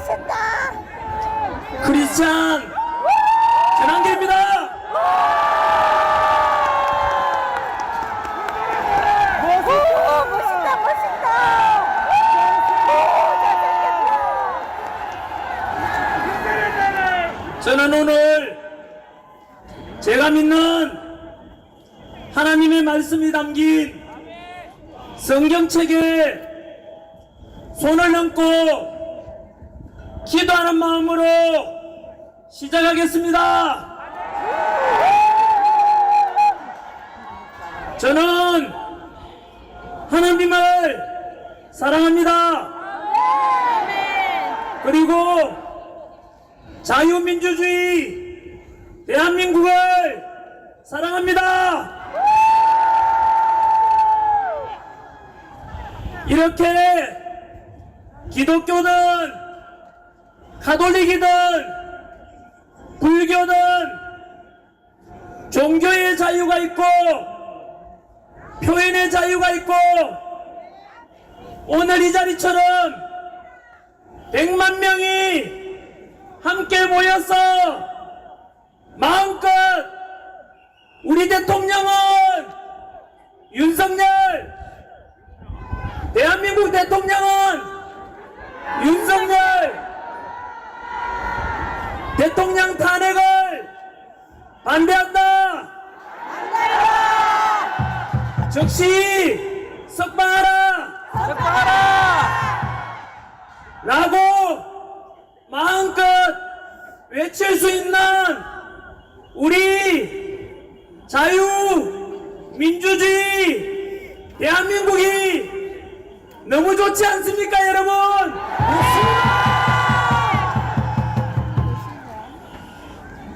멋있다. 크리스찬 전환기입니다. 멋있다, 멋있다. 저는 오늘 제가 믿는 하나님의 말씀이 담긴 성경책에 손을 얹고 기도하는 마음으로 시작하겠습니다. 저는 하나님을 사랑합니다. 그리고 자유민주주의 대한민국을 사랑합니다. 이렇게 기독교든 가톨릭이든 불교든 종교의 자유가 있고 표현의 자유가 있고 오늘 이 자리처럼 100만 명이 함께 모여서 마음껏 우리 대통령은 윤석열, 대한민국 대통령은 윤석열 대통령 탄핵을 반대한다. 즉시 석방하라. 라고 마음껏 외칠 수 있는 우리 자유민주주의 대한민국이 너무 좋지 않습니까, 여러분?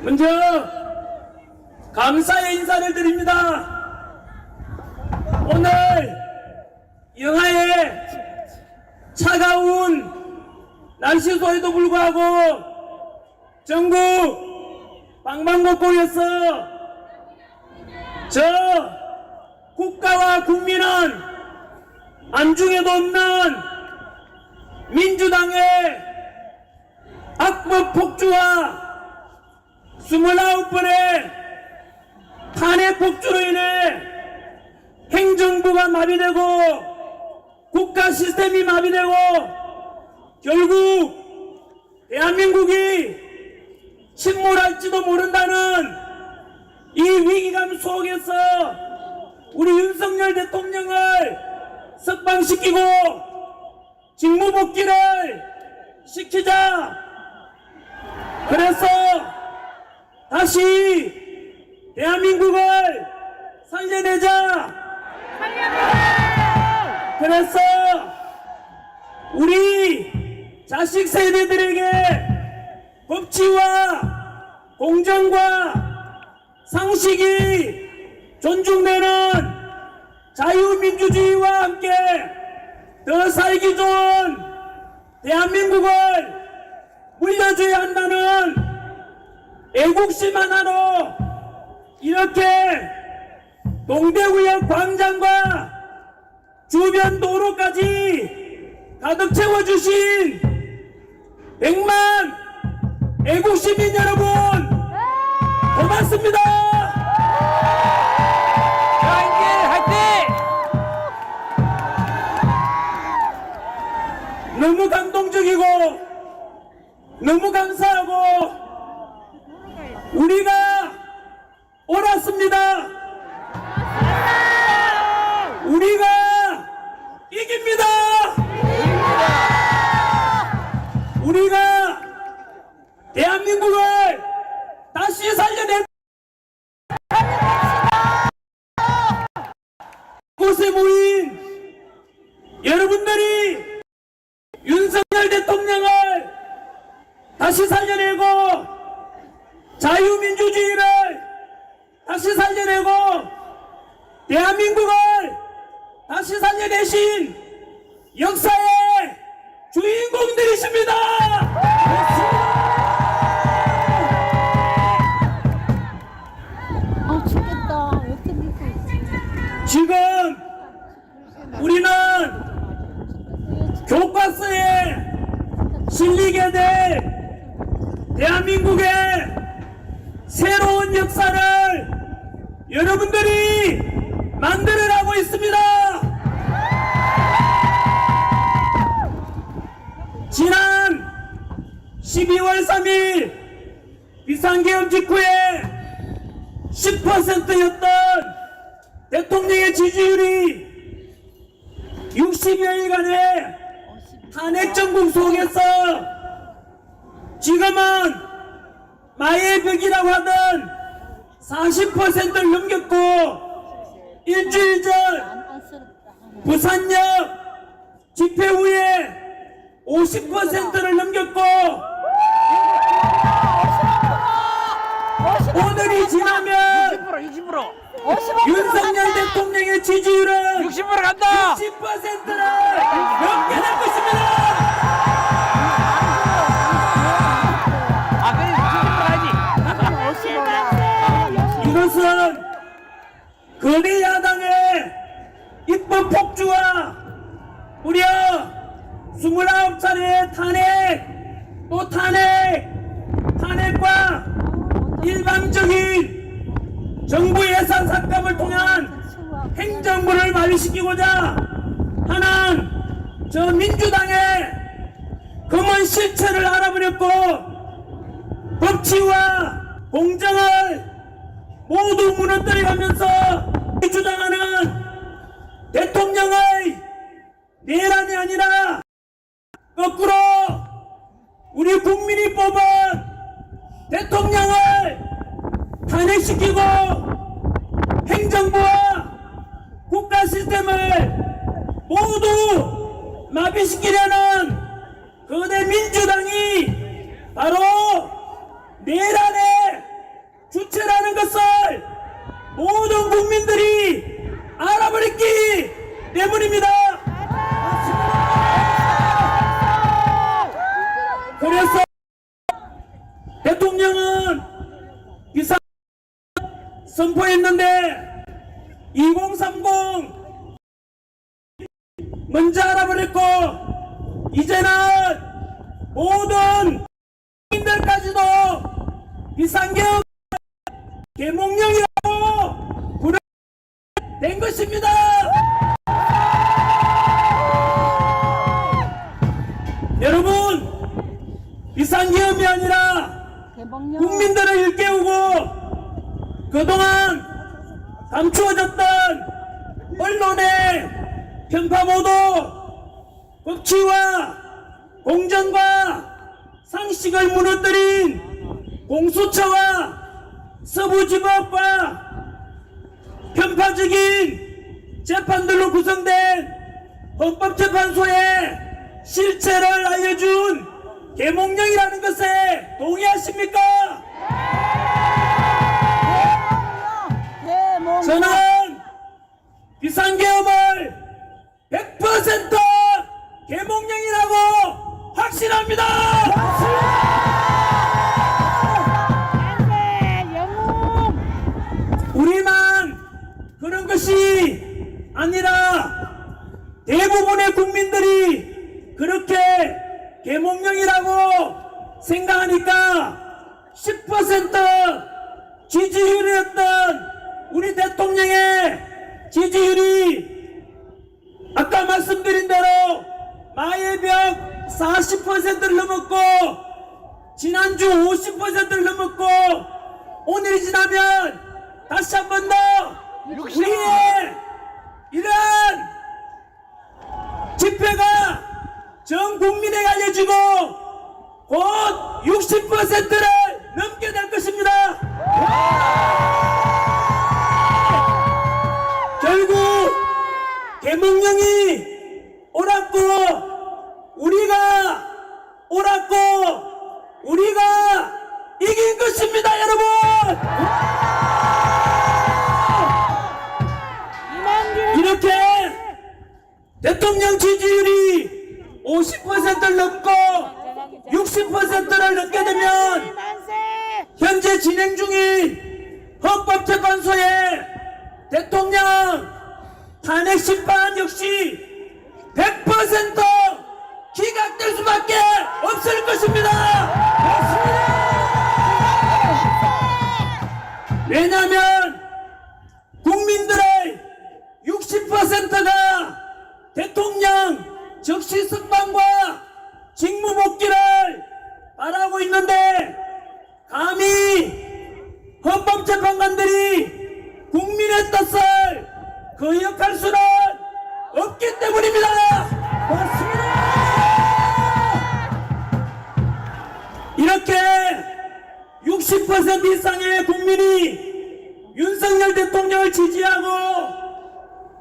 먼저 감사의 인사를 드립니다. 오늘 영하의 차가운 날씨 소에도 불구하고 전국 방방곡곡에서 저 국가와 국민은 안중에도 없는 민주당의 악법 폭주와 29번의 탄핵 폭주로 인해 행정부가 마비되고 국가 시스템이 마비되고 결국 대한민국이 침몰할지도 모른다는 이 위기감 속에서 우리 윤석열 대통령을 석방시키고 직무복귀를 시키자. 그래서 다시 대한민국을 살려내자. 그래서 우리 자식 세대들에게 법치와 공정과 상식이 존중되는 자유민주주의와 함께 더 살기 좋은 대한민국을 물려줘야 한다는 애국심 하나로 이렇게 동대구역 광장과 주변 도로까지 가득 채워주신 100만 애국시민 여러분 고맙습니다. 너무 감동적이고 너무 감사하고 우리가 옳았습니다. 우리가 이깁니다. 우리가 대한민국을 다시 살려낼 곳에 모인 여러분들이 윤석열 대통령을 다시 살려내고 자유민주주의를 다시 살려내고 대한민국을 다시 살려내신 역사의 주인공들이십니다. 죽겠다. 왜 이렇게 믿고 있지? 지금 우리는 교과서에 실리게 될 대한민국의 새로운 역사를 여러분들이 만들어가고 있습니다. 지난 12월 3일 비상계엄 직후에 10%였던 대통령의 지지율이 60여일간의 탄핵 정국 속에서 지금은 마의 벽이라고 하던 40%를 넘겼고, 일주일 전 부산역 집회 후에 50%를 넘겼고, 오늘이 지나면 20% 윤석열 대통령의 지지율은 60% 간다. 60%를 넘게 될 것입니다. 아, 그래 60% 가야지. 이것은 거대 야당의 입법 폭주와 무려 29차례의 탄핵, 또 탄핵과 일방적인 정부 예산 삭감을 통한 행정부를 마비시키고자 하는 저 민주당의 검은 실체를 알아버렸고, 법치와 공정을 모두 무너뜨려가면서 주장하는 대통령의 내란이 아니라 거꾸로 우리 국민이 뽑은 대통령을 탄핵시키고 행정부와 국가 시스템을 모두 마비시키려는 거대 민주당이 바로 내란의 주체라는 것을 모든 국민들이 알아버렸기 때문입니다. 그래서 대통령은 비상 선포했는데 2030 먼저 알아버렸고, 이제는 모든 국민들까지도 비상계엄 계몽령이라고 부르된 것입니다. 여러분, 비상계엄이 아니라 국민들을 일깨우고 그동안 감추어졌던 언론의 편파 보도, 법치와 공정과 상식을 무너뜨린 공수처와 서부지법과 편파적인 재판들로 구성된 헌법재판소의 실체를 알려준 계몽령이라는 것에 동의하십니까? 저는 비상계엄을 100% 계몽령이라고 확신합니다. 우리만 그런 것이 아니라 대부분의 국민들이 그렇게 계몽령이라고 생각하니까 10% 지지율이었던 우리 대통령의 지지율이 아까 말씀드린 대로 마의 벽 40%를 넘었고, 지난주 50%를 넘었고, 오늘이 지나면 다시 한 번 더 우리의 이러한 집회가 전 국민에게 알려지고 곧 60%를 넘게 될 것입니다. 결국 계몽령이 옳았고 우리가 이긴 것입니다, 여러분. 이렇게 대통령 지지율이 50%를 넘고 60%를 넘게 되면 현재 진행 중인 헌법재판소의 대통령 탄핵 심판 역시 100% 기각될 될 수밖에 없을 것입니다. 왜냐하면 국민들의 60%가 대통령 즉시 석방과 직무 복귀를 바라고 있는데 감히 헌법재판관들이 국민의 뜻을 거역할 수는 없기 때문입니다. 이렇게 60% 이상의 국민이 윤석열 대통령을 지지하고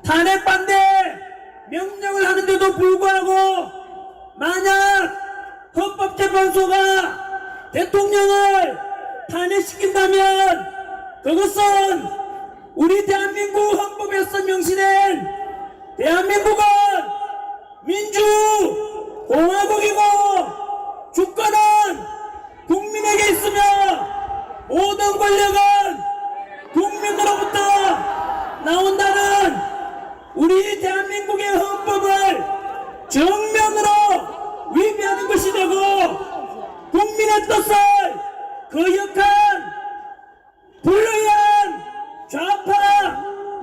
탄핵 반대 명령을 하는데도 불구하고 만약 헌법재판소가 대통령을 탄핵시킨다면 그것은 우리 대한민국 헌법에서 명시된 대한민국은 민주공화국이고 주권은 국민에게 있으며 모든 권력은 국민으로부터 나온다는 우리 대한민국의 헌법을 정면으로 위배하는 것이 되고 국민의 뜻을 거역한 불의한 좌파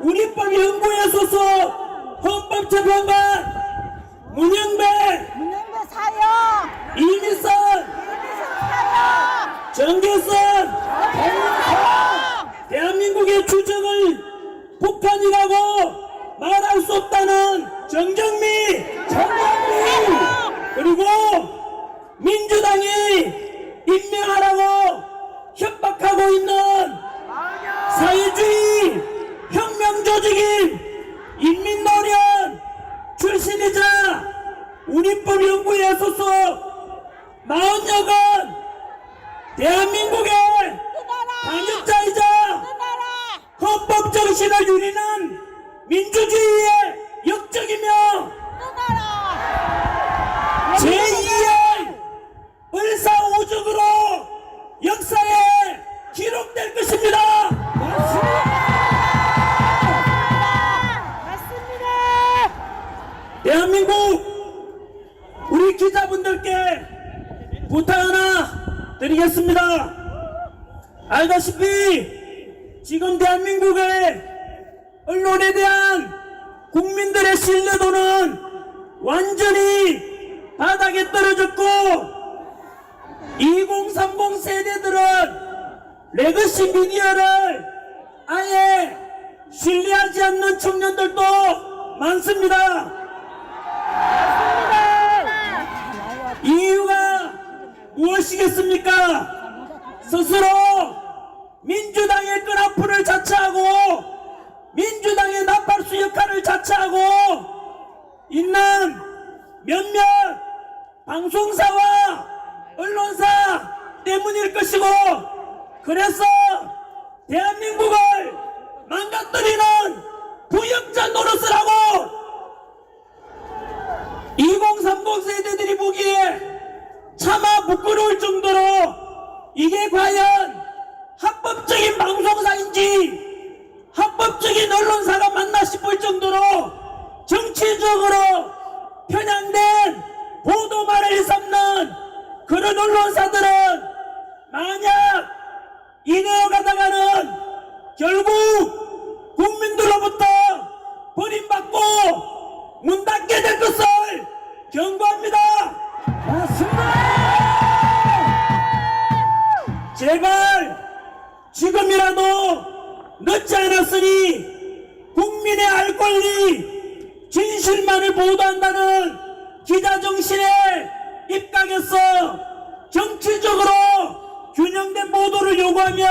우리법 연구회 소속 헌법재판관 문영배 사형. 이미선 사형. 정교선 대한민국의 주적을 북한이라고 말할 수 없다는 정정미 그리고 민주당이 임명하라고 협박하고 있는 사회주의 혁명조직인 인민노련 출신이자 우리법 연구회 소속 40여건 대한민국의 반역자이자 헌법 정신을 유리는 민주주의의 역적이며 제2의 을사오적으로 역사에 기록될 것입니다. 대한민국 우리 기자분들께 부탁 하나 드리겠습니다. 알다시피 지금 대한민국의 언론에 대한 국민들의 신뢰도는 완전히 바닥에 떨어졌고 2030 세대들은 레거시 미디어를 아예 신뢰하지 않는 청년들도 많습니다. 이유가 무엇이겠습니까? 스스로 민주당의 끈앞풀을 자처하고 민주당의 나팔수 역할을 자처하고 있는 몇몇 방송사와 언론사 때문일 것이고 그래서 대한민국을 망가뜨리는 부역자 노릇을 하고 2030 세대들이 보기에 차마 부끄러울 정도로 이게 과연 합법적인 방송사인지 합법적인 언론사가 맞나 싶을 정도로 정치적으로 편향된 보도말을 일삼는 그런 언론사들은 만약 이대로 가다가는 결국 국민들로부터 버림받고 문 닫게 될 것을 경고합니다. 제발 지금이라도 늦지 않았으니 국민의 알 권리 진실만을 보도한다는 기자정신에 입각해서 정치적으로 균형된 보도를 요구하며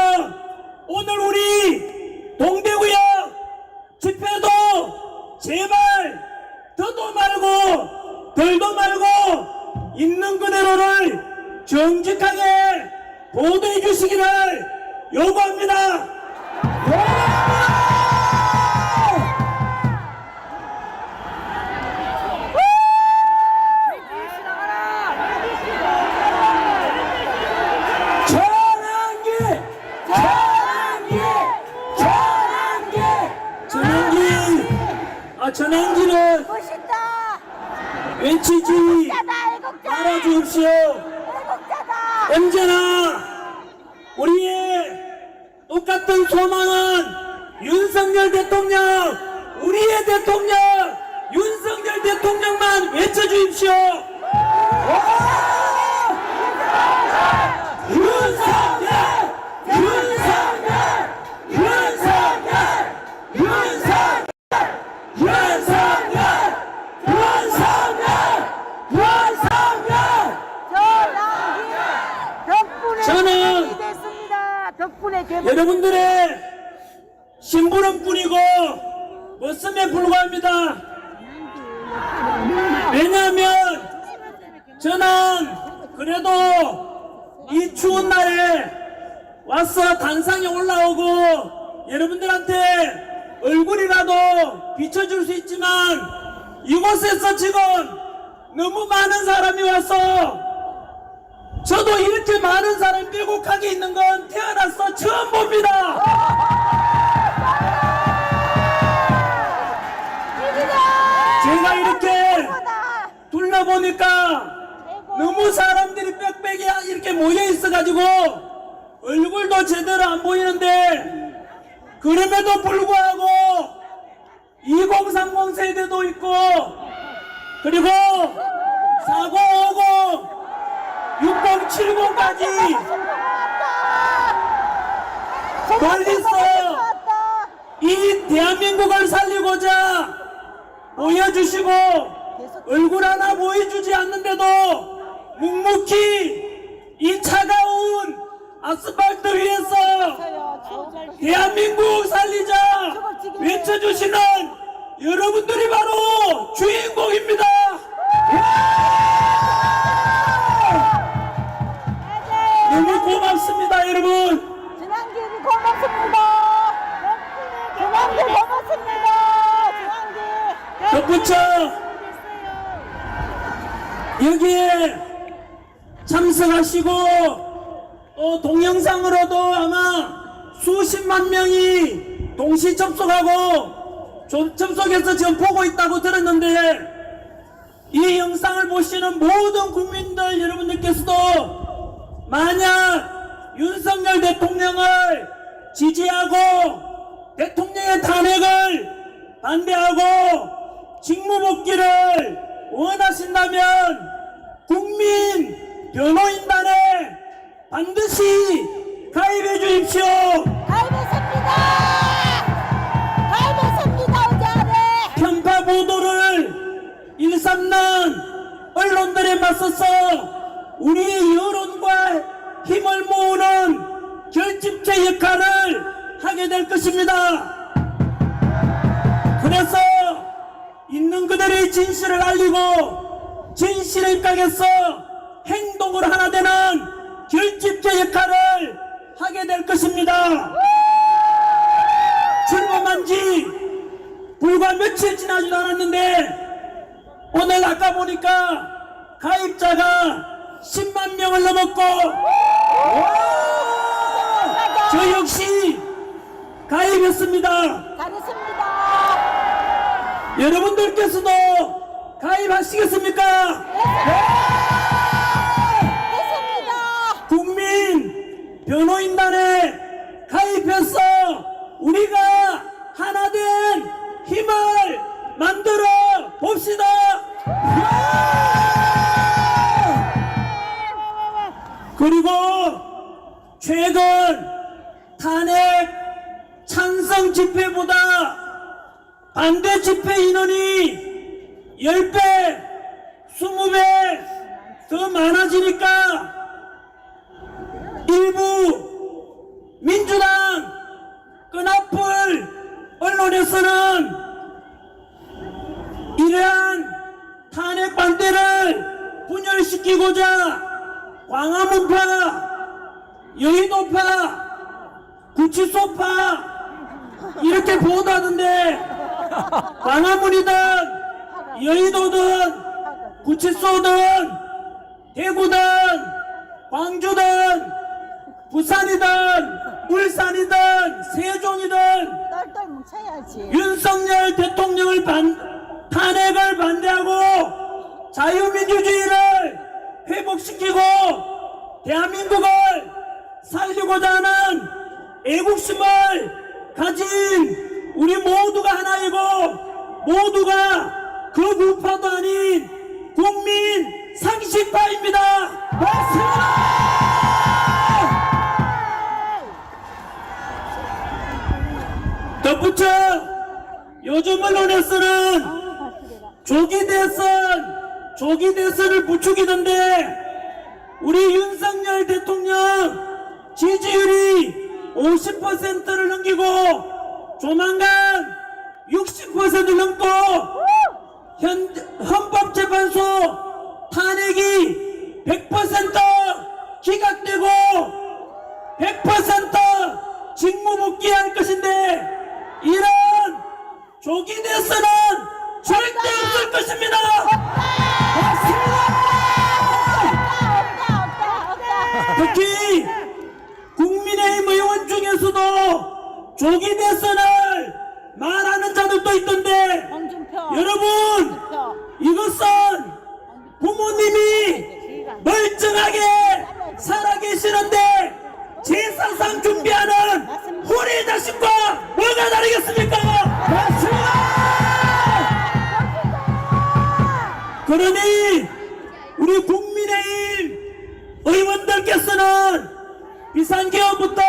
오늘 우리 동대구역 집회도 제발 더도 말고 덜도 말고 있는 그대로를 정직하게 보도해 주시기를 요구합니다. 전환기는 멋있다. 외치지 애국자. 도와주십시오. 애국자다. 언제나 우리의 똑같은 소망은 윤석열 대통령, 우리의 대통령, 윤석열 대통령만 외쳐주십시오. 윤석열! 윤석열! 윤석열! 윤석열! 윤석열! 윤석열! 윤석열! 덕분에 저는 개국이 됐습니다. 덕분에 개국. 여러분들의 심부름꾼이고 머슴에 불과합니다. 왜냐하면 저는 그래도 이 추운 날에 와서 단상에 올라오고 여러분들한테 얼굴이라도 비춰줄 수 있지만 이곳에서 지금 너무 많은 사람이 와서 저도 이렇게 많은 사람이 빼곡하게 있는 건 태어나서 처음 봅니다. 제가 이렇게 둘러보니까 너무 사람들이 빽빽이 이렇게 모여 있어가지고 얼굴도 제대로 안 보이는데 그럼에도 불구하고 2030 세대도 있고 그리고 4050 6070까지 멀리서 이 대한민국을 살리고자 보여주시고 얼굴 하나 보여주지 않는데도 묵묵히 이 차가운 아스팔트 위에서 대한민국 살리자 외쳐주시는 여러분들이 바로 주인공입니다. 너무 고맙습니다 여러분. 중앙길이 고맙습니다. 중앙길 고맙습니다. 중앙길. 덧붙여 여기에 참석하시고 또 동영상으로도 아마 수십만 명이 동시 접속하고 접속해서 지금 보고 있다고 들었는데 이 영상을 보시는 모든 국민들 여러분들께서도 만약 윤석열 대통령을 지지하고 대통령의 탄핵을 반대하고 직무복귀를 원하신다면 국민 변호인단에 반드시 가입해 주십시오. 가입했습니다. 가입했습니다. 어제 안에. 편파 보도를 일삼는 언론들에 맞서서 우리 여론과 힘을 모으는 결집체 역할을 하게 될 것입니다. 그래서 있는 그대로의 진실을 알리고 진실의 입각에서 행동으로 하나 되는 결집체 역할을 하게 될 것입니다. 출범한 지 불과 며칠 지나지도 않았는데 오늘 아까 보니까 가입자가 10만 명을 넘었고 저 역시 가입했습니다. 잘했습니다. 여러분들께서도 가입하시겠습니까? 됐습니다. 국민 변호인단에 가입해서 우리가 하나 된 힘을 만들어 봅시다. 그리고 최근 탄핵 찬성 집회보다 반대 집회 인원이 10배, 20배 더 많아지니까 일부 민주당 끈앞을 언론에서는 이러한 탄핵 반대를 분열시키고자 광화문파, 여의도파, 구치소파 이렇게 보도하던데 광화문이든 여의도든 구치소든 대구든 광주든 부산이든 울산이든 세종이든 똘똘 뭉쳐야지. 윤석열 대통령을 탄핵을 반대하고 자유민주주의를 대한민국을 살리고자 하는 애국심을 가진 우리 모두가 하나이고 모두가 극우파도 아닌 국민 상식파입니다. 맞습니다. 덧붙여 요즘 언론에서는 조기 대선을 부추기던데 우리 윤석열 대통령 지지율이 50%를 넘기고 조만간 60%를 넘고 헌법재판소 탄핵이 100% 기각되고 100% 직무복귀할 것인데 이런 조기 대선은 절대 없을 것입니다. 특히 국민의힘 의원 중에서도 조기 대선을 말하는 자들도 있던데 여러분 이것은 부모님이 멀쩡하게 살아계시는데 제사상 준비하는 호리 자식과 뭐가 다르겠습니까? 맞습니다. 그러니 우리 국민의힘 의원들께서는 비상계엄부터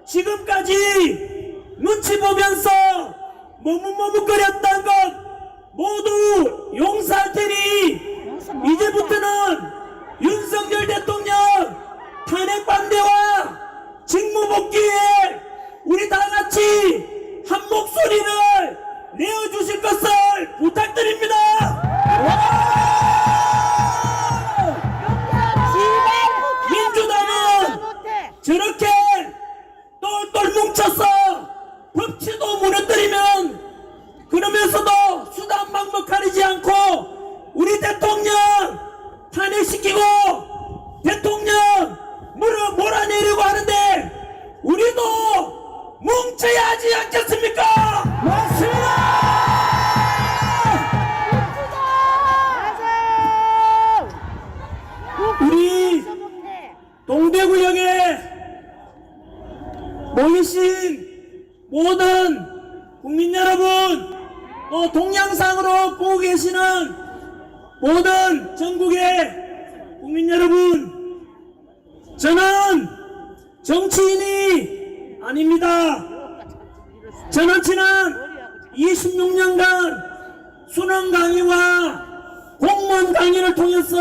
지금까지 눈치 보면서 머뭇머뭇거렸던 것 모두 용서할 테니 이제부터는 윤석열 대통령 탄핵 반대와 직무복귀에 우리 다같이 한 목소리를 내어주실 것을 부탁드립니다. 민주당은 저렇게 똘똘 뭉쳐서 법치도 무너뜨리면 그러면서도 수단 방법 가리지 않고 우리 대통령 탄핵시키고 대통령 몰아내려고 하는데 우리도 뭉쳐야 하지 않겠습니까? 맞습니다. 우리 동대구역에 모이신 모든 국민 여러분 또 동영상으로 보고 계시는 모든 전국의 국민 여러분 저는 정치인이 아닙니다. 저는 지난 26년간 수능 강의와 공무원 강의를 통해서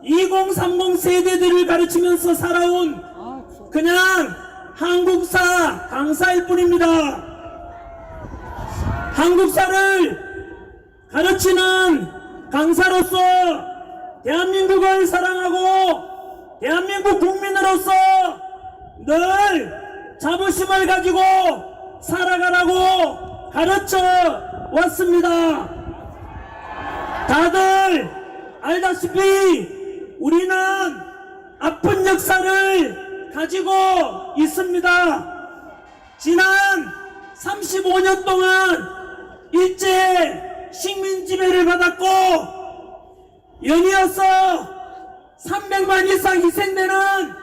2030 세대들을 가르치면서 살아온 그냥 한국사 강사일 뿐입니다. 한국사를 가르치는 강사로서 대한민국을 사랑하고 대한민국 국민으로서 늘 자부심을 가지고 살아가라고 가르쳐 왔습니다. 다들 알다시피 우리는 아픈 역사를 가지고 있습니다. 지난 35년 동안 일제 식민 지배를 받았고 연이어서 300만 이상 희생되는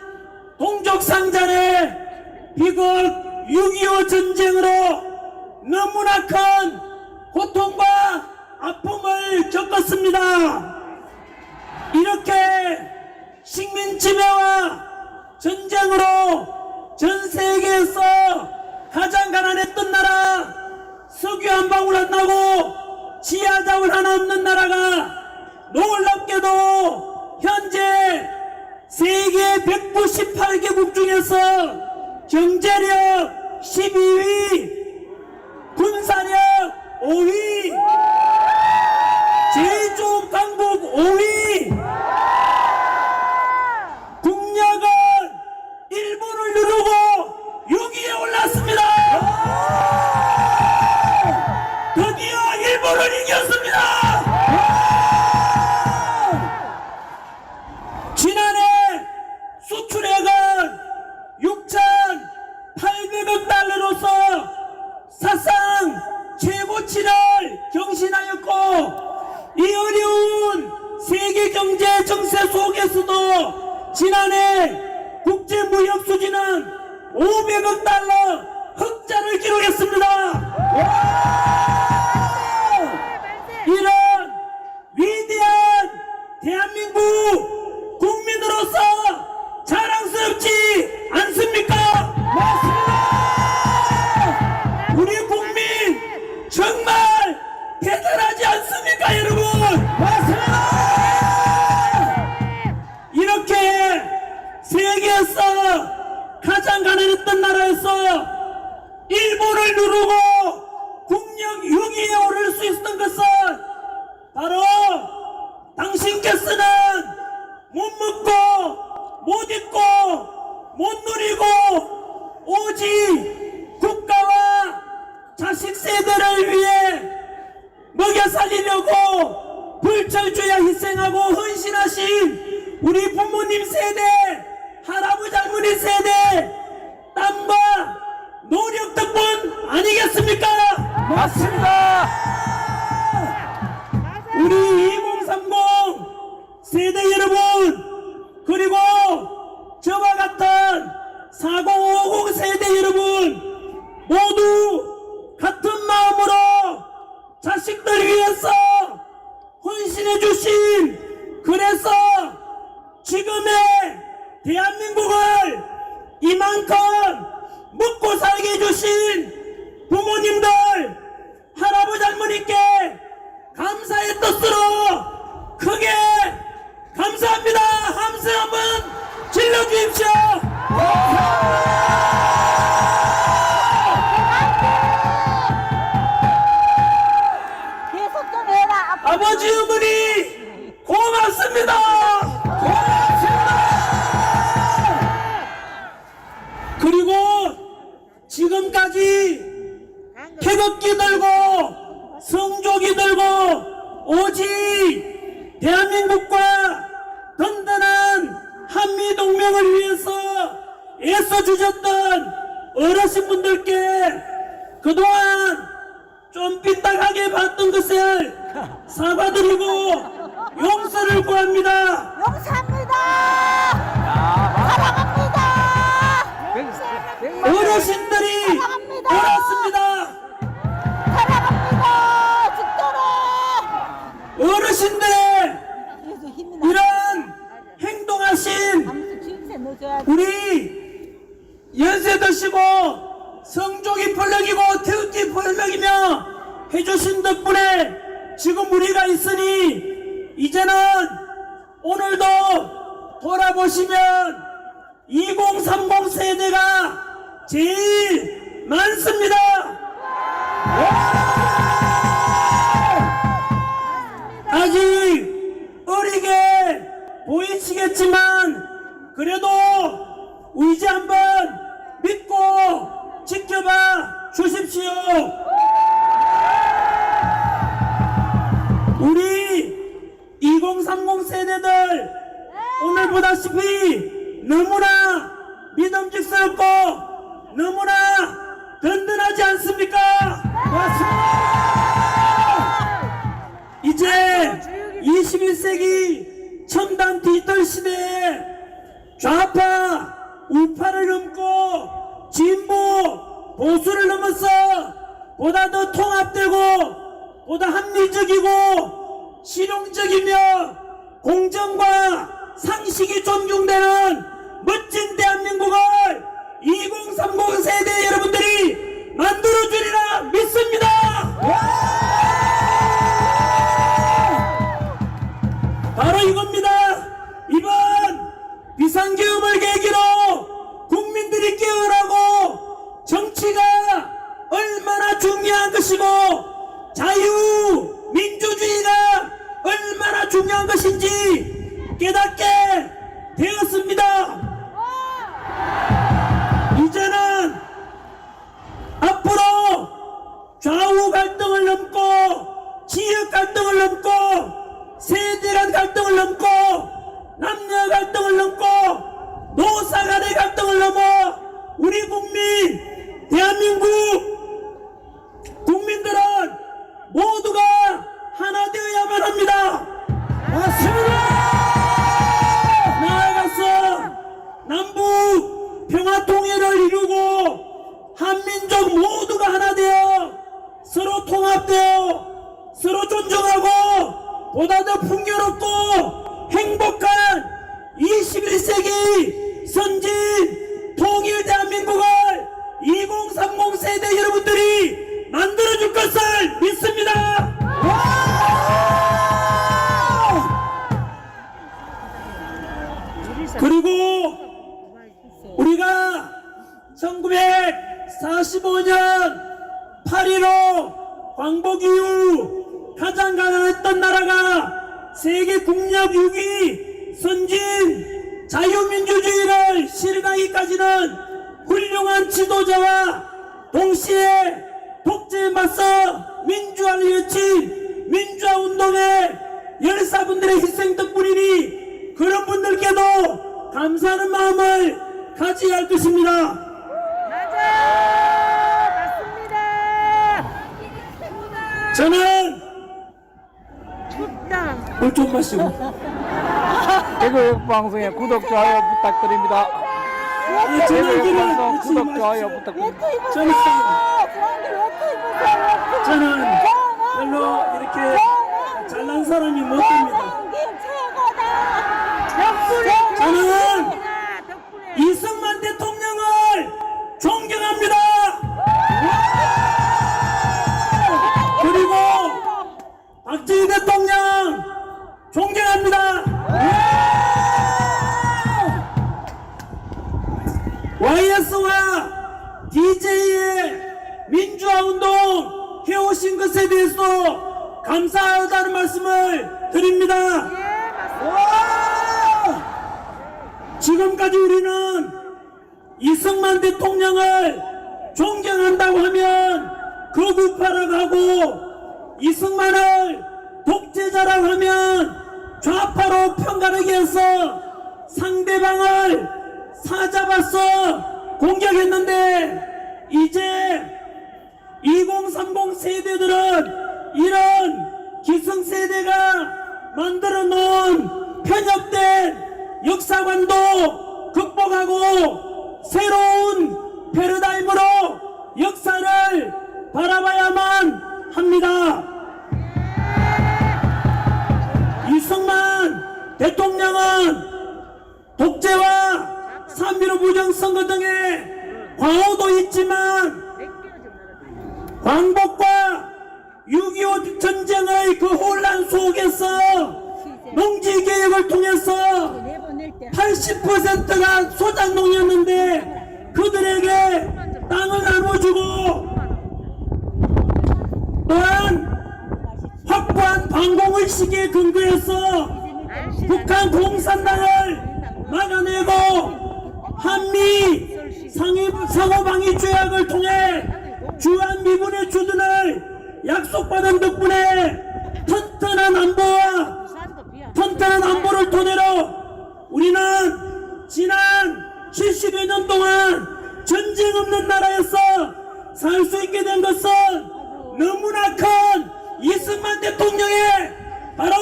동족상잔의 비극 6.25 전쟁으로 너무나 큰 고통과 아픔을 겪었습니다. 이렇게 식민 지배와 전쟁으로 전 세계에서 가장 가난했던 나라, 석유 한 방울 안 나고 지하자원 하나 없는 나라가 놀랍게도 현재 세계 198개국 중에서 경제력 12위, 군사력 5위, 제일 좋은 강국 5위, 국력은 일본을 누르고 6위에 올랐습니다. 드디어 일본을 이겼습니다. 지난해 수출액은 6,800억 달러로서 사상 최고치를 경신하였고 이 어려운 세계 경제 정세 속에서도 지난해 국제무역 수지는 500억 달러 흑자를 기록했습니다. 이런 위대한 대한민국 국민으로서 자랑스럽지 않습니까? 우리 국민 정말 대단하지 않습니까, 여러분? 이렇게 세계에서 가장 가난했던 나라에서 일본을 누르고 국력 6위에 오를 수 있었던 것은 바로 당신께서는 못 먹고 못 입고 못 누리고 오직 국가와 자식 세대를 위해 먹여 살리려고 불철주야 희생하고 헌신하신 우리 부모님 세대, 할아버지 할머니 세대 땀과 노력 덕분 아니겠습니까? 맞습니다. 우리 2030 세대 여러분, 그리고 저와 같은 4050 세대 여러분 모두 같은 마음으로 자식들 위해서 헌신해 주신, 그래서 지금의 대한민국을 이만큼 먹고 살게 해주신 부모님들, 할아버지 할머니께 감사의 뜻으로 크게 감사합니다. 함성 한번 질러주십시오. 계속 좀 해라. 앞으로. 아버지 어머니 고맙습니다. 그리고 지금까지 태극기 들고 성조기 들고 오직 대한민국과 든든한 한미동맹을 위해서 애써주셨던 어르신분들께 그동안 좀 삐딱하게 봤던 것을 사과드리고 용서를 구합니다. 용서합니다. 사랑합니다. 어르신들이 사랑합니다. 돌았습니다. 사랑합니다. 죽도록. 어르신들의 그래서 힘이 나. 이런 행동하신 아무튼 주임새 넣어줘야 돼. 우리 연세 드시고 성족이 펄럭이고 태극기 펄럭이며 해주신 덕분에 지금 우리가 있으니 이제는 오늘도 돌아보시면 2030 세대가 제일 많습니다. 아직 어리게 보이시겠지만 그래도 의지 한번 믿고 지켜봐 주십시오. 우리 2030 세대들 오늘 보다시피 너무나 믿음직스럽고 너무나 든든하지 않습니까? 이제 21세기 첨단 디지털 시대에 좌파 우파를 넘고 진보 보수를 넘어서 보다 더 통합되고 보다 합리적이고 실용적이며 공정과 상식이 존중되는 멋진 대한민국을 2030 세대 여러분들이 만들어주리라 믿습니다. 바로 이겁니다. 이번 비상계엄을 계기로 국민들이 깨어나고 정치가 얼마나 중요한 것이고 자유 민주주의가 얼마나 중요한 것인지 깨닫게 되었습니다. 이제는 앞으로 좌우 갈등을 넘고 지역 갈등을 넘고 세대 간 갈등을 넘고 남녀 갈등을 넘고 노사 간의 갈등을 넘어 우리 국민 대한민국 국민들은 그리고 우리가 1945년 8.15 광복 이후 가장 가난했던 나라가 세계 국력 6위 선진 자유민주주의를 실현하기까지는 훌륭한 지도자와 동시에 독재에 맞서 민주화를 외친 민주화운동의 열사분들의 희생 덕분이니 그런 분들께도 감사하는 마음을 가져야 할 것입니다. 맞습니다. 저는 물 좀 마시고 개그역 방송의 구독 좋아요 부탁드립니다. 저는 개그역 방송 그런 구독 좋아요 부탁드립니다. 저는 별로 이렇게 잘난 사람이 못 됩니다. 저는 이승만 대통령을 존경합니다. 그리고 박정희 대통령 존경합니다. YS와 DJ의 민주화운동 해오신 것에 대해서 감사하다는 말씀을 드립니다. 지금까지 우리는 이승만 대통령을 존경한다고 하면 거구파라고 하고 이승만을 독재자라고 하면 좌파로 평가하기 위해서 상대방을 사잡아서 공격했는데 이제 2030 세대들은 이런 기성세대가 만들어 놓은 편협된 역사관도 극복하고 새로운 패러다임으로 역사를 바라봐야만 합니다. 이승만 대통령은 독재와 3.15 부정선거 등의 과오도 있지만 광복과 6.25 전쟁의 그 혼란 속에서 농지개혁을 통해서 80%가 소작농이었는데 그들에게 땅을 나눠주고 또한 확고한 방공의식에 근거해서 북한 공산당을 막아내고 한미 상호방위 조약을 통해 주한미군의 주둔을 약속받은 덕분에 튼튼한 안보를 토대로 우리는 지난 70여 년 동안 전쟁 없는 나라에서 살 수 있게 된 것은 너무나 큰 이승만 대통령의 바로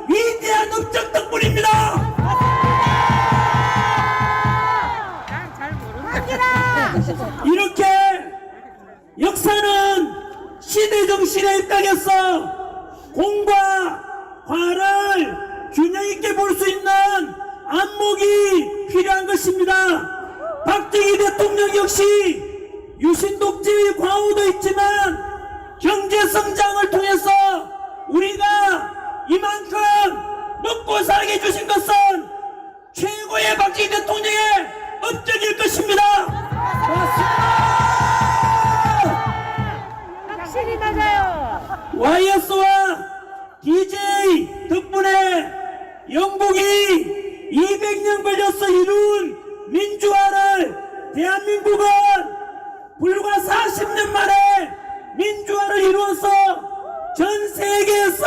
위대한 업적 덕분입니다. 이렇게 역사는 시대정신에 입각해서 공과 과를 균형 있게 볼 수 있는 안목이 필요한 것입니다. 박정희 대통령 역시 유신독재의 과오도 있지만 경제성장을 통해서 우리가 이만큼 먹고 살게 해주신 것은 최고의 박정희 대통령의 업적일 것입니다. 확실히 맞아요. YS와 DJ 덕분에 영국이 200년 걸려서 이룬 민주화를 대한민국은 불과 40년 만에 민주화를 이루어서 전 세계에서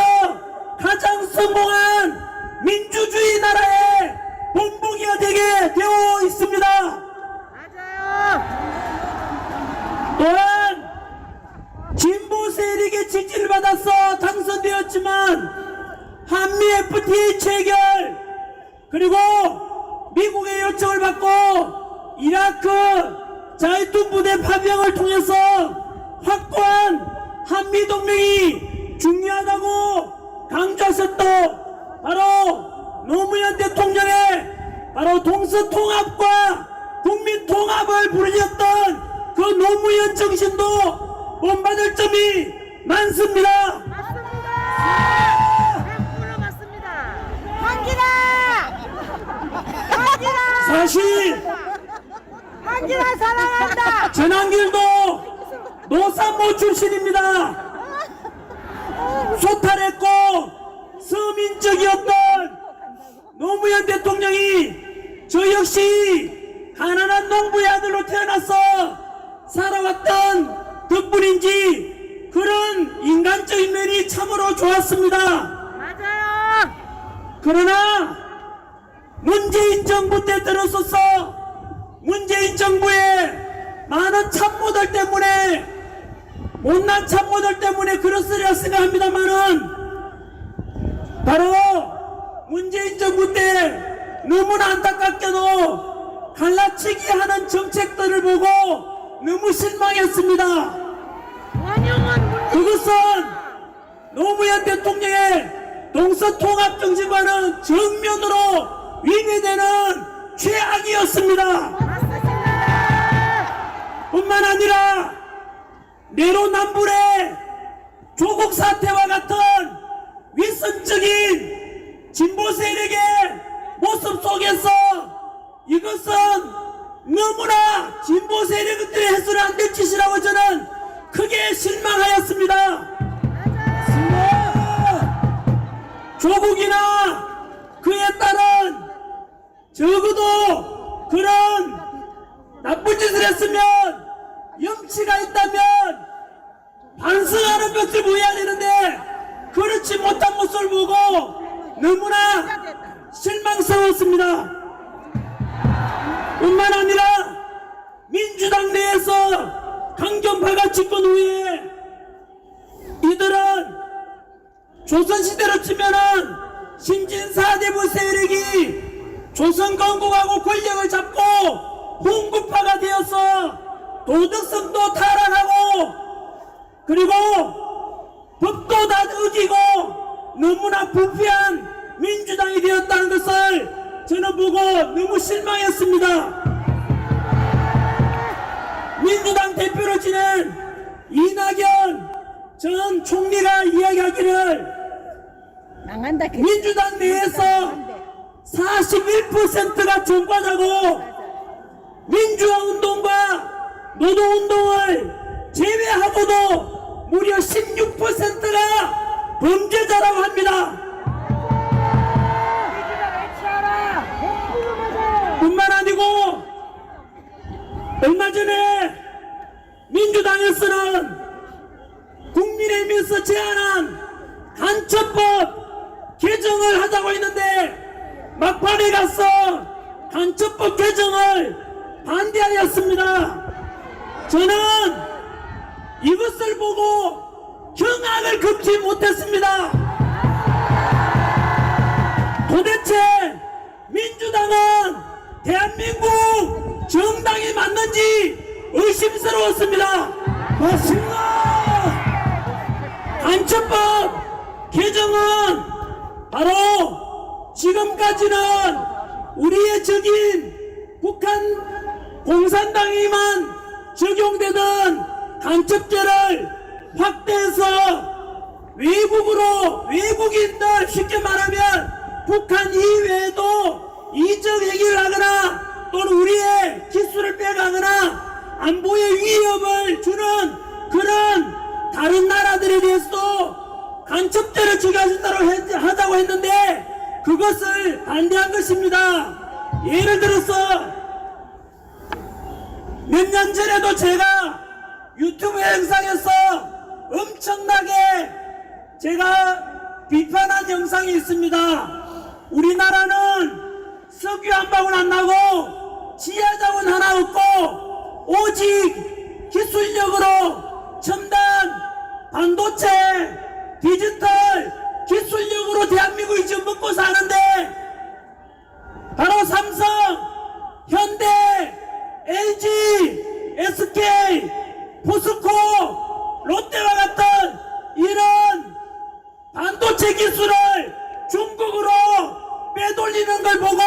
가장 성공한 민주주의 나라의 본보기가 되게 되어 있습니다. 맞아요. 또한 진보 세력의 지지를 받아서 당선되었지만 한미 FTA 체결 그리고 미국의 요청을 받고 이라크 자이툰 부대 파병을 통해서 확고한 한미 동맹이 중요하다고 강조하셨던 바로 노무현 대통령의 바로 동서통합과 국민통합을 부르셨던 그 노무현 정신도 본받을 점이 많습니다. 맞습니다. 100% 맞습니다. 황기라! 사실 한기라 사랑한다. 전한길도 노산모 출신입니다. 소탈했고 서민적이었던 노무현 대통령이 저 역시 가난한 농부의 아들로 태어나서 살아왔던 덕분인지 그런 인간적인 면이 참으로 좋았습니다. 맞아요. 그러나 문재인 정부 때 들어서서 문재인 정부의 많은 참모들 때문에 못난 참모들 때문에 그렇으리라 생각합니다만은 바로 문재인 정부 때 너무나 안타깝게도 갈라치기 하는 정책들을 보고 너무 실망했습니다. 원영은 문제. 그것은 노무현 대통령의 동서통합정책과는 정면으로 위배되는 최악이었습니다. 맞습니다. 뿐만 아니라 내로남불의 조국 사태와 같은 위선적인 진보 세력의 모습 속에서 이것은 너무나 진보 세력들이 해서는 안 될 짓이라고 저는 크게 실망하였습니다. 조국이나 그에 따른 적어도 그런 나쁜 짓을 했으면 염치가 있다면 반성하는 것을 보여야 되는데 그렇지 못한 모습을 보고 너무나 실망스러웠습니다. 뿐만 아니라 민주당 내에서 강경파가 집권 후에 이들은 조선시대로 치면은 신진사대부 세력이 조선건국하고 권력을 잡고 홍구파가 되어서 도덕성도 타락하고 그리고 법도 다 어기고 너무나 부패한 민주당이 되었다는 것을 저는 보고 너무 실망했습니다. 민주당 대표로 지낸 이낙연 전 총리가 이야기하기를 나간다. 민주당 내에서 41%가 전과자고 민주화운동과 노동운동을 제외하고도 무려 16%가 범죄자라고 합니다. 뿐만 아니고 얼마 전에 민주당에서는 국민의힘에서 제안한 간첩법 개정을 하자고 했는데 막판에 가서 간첩법 개정을 반대하였습니다. 저는 이것을 보고 경악을 금치 못했습니다. 도대체 민주당은 대한민국 정당이 맞는지 의심스러웠습니다. 맞습니다. 간첩법 개정은 바로 지금까지는 우리의 적인 북한 공산당에만 적용되던 간첩죄를 확대해서 외국인들 쉽게 말하면 북한 이외에도 이적 얘기를 하거나 또는 우리의 기술을 빼가거나 안보에 위협을 주는 그런 다른 나라들에 대해서도 간첩죄를 적용하자고 했는데 그것을 반대한 것입니다. 예를 들어서 몇 년 전에도 제가 유튜브 영상에서 엄청나게 제가 비판한 영상이 있습니다. 우리나라는 석유 한 방울 안 나고 지하자원 하나 없고 오직 기술력으로 첨단 반도체 디지털 기술력으로 대한민국이 지금 먹고 사는데 바로 삼성, 현대, LG, SK, 포스코, 롯데와 같은 이런 반도체 기술을 중국으로 빼돌리는 걸 보고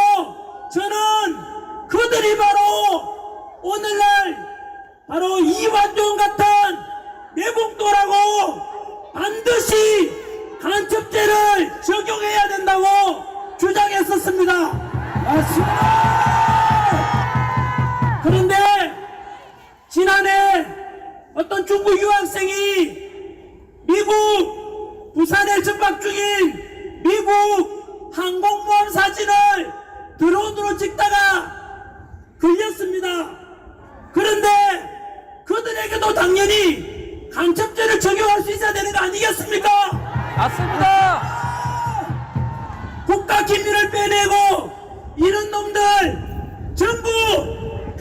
저는 그들이 바로 오늘날 바로 이완종 같은 내봉도라고 반드시 간첩죄를 적용해야 된다고 주장해 학생이 미국 부산에 정박 중인 미국 항공모함 사진을 드론으로 찍다가 걸렸습니다. 그런데 그들에게도 당연히 간첩죄를 적용할 수 있어야 되는 거 아니겠습니까? 맞습니다. 국가 기밀을 빼내고 이런 놈들 전부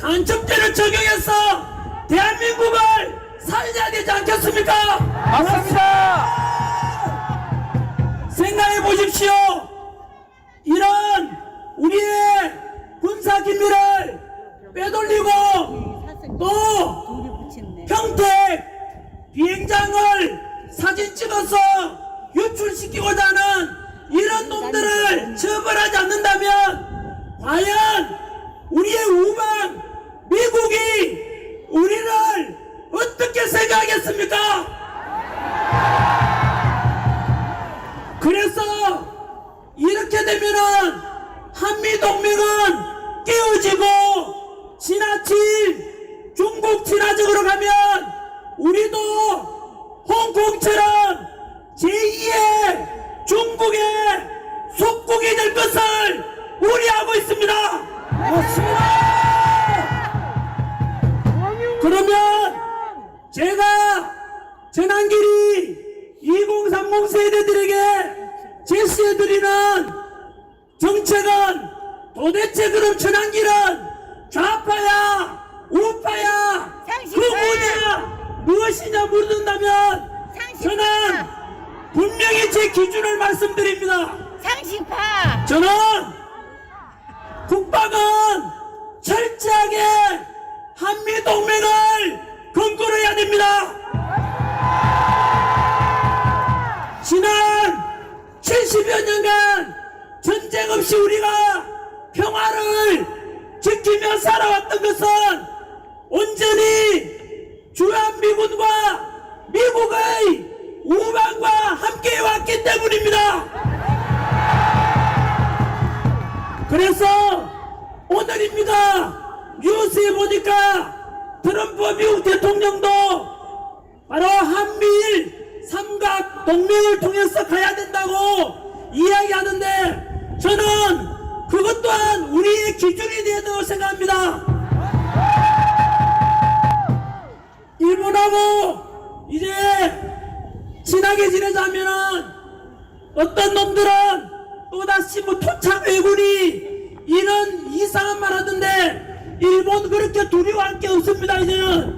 간첩죄를 적용해서 대한민국을 살려야 되지 않겠습니까? 맞습니다. 생각해 보십시오. 이런 우리의 군사 기밀을 빼돌리고 또 평택 비행장을 사진 찍어서 유출시키고자 하는 이런 놈들을 처벌하지 않는다면 과연 우리의 우방 미국이 우리를 어떻게 생각하겠습니까? 그래서 이렇게 되면은 한미동맹은 깨어지고 지나친 중국 친화적으로 가면 우리도 홍콩처럼 제2의 중국의 속국이 될 것을 우려하고 있습니다. 그러면 제가 전환길이 2030 세대들에게 제시해드리는 정책은 도대체 그럼 전환길은 좌파야 우파야 극우냐 무엇이냐 물어본다면 저는 분명히 제 기준을 말씀드립니다. 상식파. 저는 국방은 철저하게 한미동맹을 근거로 해야 됩니다. 지난 70여 년간 전쟁 없이 우리가 평화를 지키며 살아왔던 것은 온전히 주한미군과 미국의 우방과 함께 해왔기 때문입니다. 그래서 오늘입니다. 뉴스에 보니까 트럼프 미국 대통령도 바로 한미일 삼각 동맹을 통해서 가야 된다고 이야기하는데 저는 그것 또한 우리의 기준이 되어야 된다고 생각합니다. 일본하고 이제 친하게 지내자면은 어떤 놈들은 또다시 뭐 토착 왜군이 이런 이상한 말 하던데 일본 그렇게 두려워할 게 없습니다. 이제는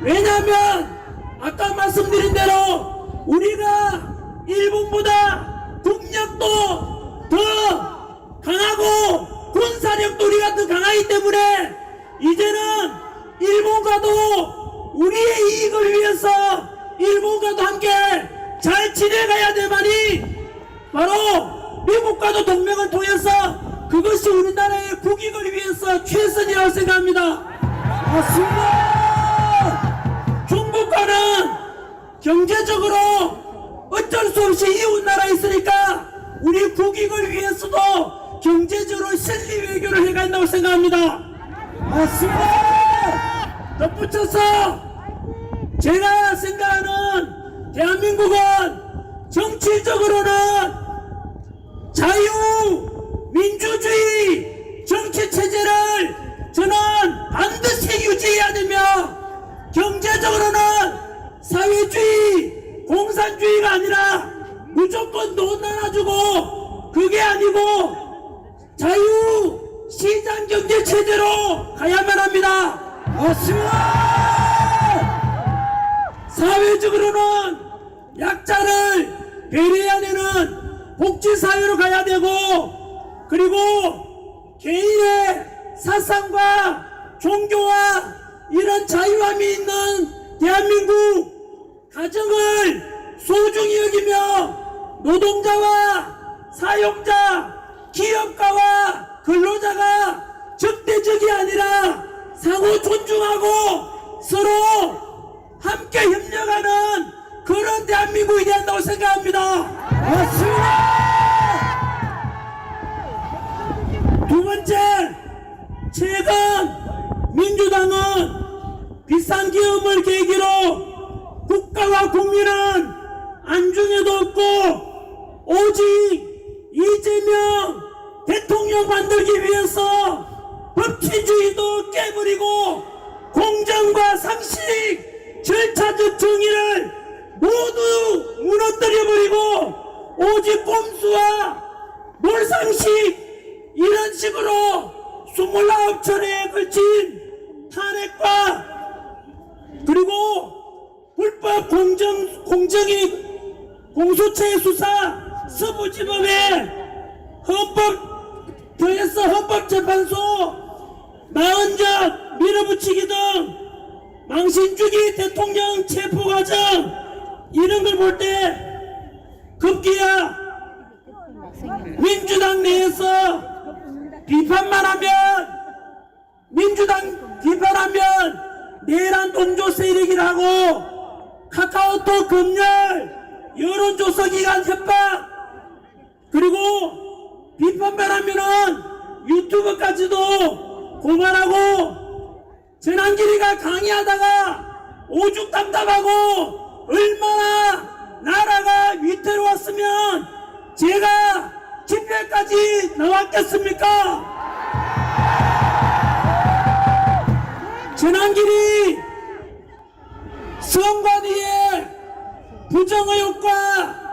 왜냐하면 아까 말씀드린 대로 우리가 일본보다 국력도 더 강하고 군사력도 우리가 더 강하기 때문에 이제는 일본과도 우리의 이익을 위해서 일본과도 함께 잘 지내가야 되만이 바로 미국과도 동맹을 통해서 그것이 우리나라의 국익을 위해서 최선이라고 생각합니다. 맞습니다. 중국과는 경제적으로 어쩔 수 없이 이웃 나라에 있으니까 우리 국익을 위해서도 경제적으로 실리 외교를 해야 한다고 생각합니다. 맞습니다. 덧붙여서 제가 생각하는 대한민국은 정치적으로는 자유민주주의 정치체제를 저는 반드시 유지해야 되며 경제적으로는 사회주의 공산주의가 아니라 무조건 돈 나눠주고 그게 아니고 자유시장경제체제로 가야만 합니다. 맞습니다. 사회적으로는 약자를 배려해야 되는 복지사회로 가야 되고 그리고 개인의 사상과 종교와 이런 자유함이 있는 대한민국 가정을 소중히 여기며 노동자와 사용자, 기업가와 근로자가 적대적이 아니라 상호 존중하고 서로 함께 협력하는 그런 대한민국이 된다고 생각합니다. 맞습니다. 두 번째, 최근 민주당은 비상기금을 계기로 국가와 국민은 안중에도 없고 오직 이재명 대통령 만들기 위해서 법치주의도 깨버리고 공정과 상식, 절차적 정의를 모두 무너뜨려버리고 오직 꼼수와 몰상식 이런 식으로 29차례에 걸친 탄핵과 그리고 불법 공정위 공소체 수사 서부지법에 더해서 헌법재판소 마흔적 밀어붙이기 등 망신주기 대통령 체포과정 이런 걸 볼 때 급기야 민주당 내에서 비판만 하면 민주당 비판하면 내란 돈조 세력이라고 카카오톡 검열 여론조사기관 협박 그리고 비판만 하면은 유튜브까지도 고발하고 전환길이가 강의하다가 오죽 답답하고 얼마나 나라가 위태로웠으면 제가 집회까지 나왔겠습니까? 전환길이 선관위의 부정의혹과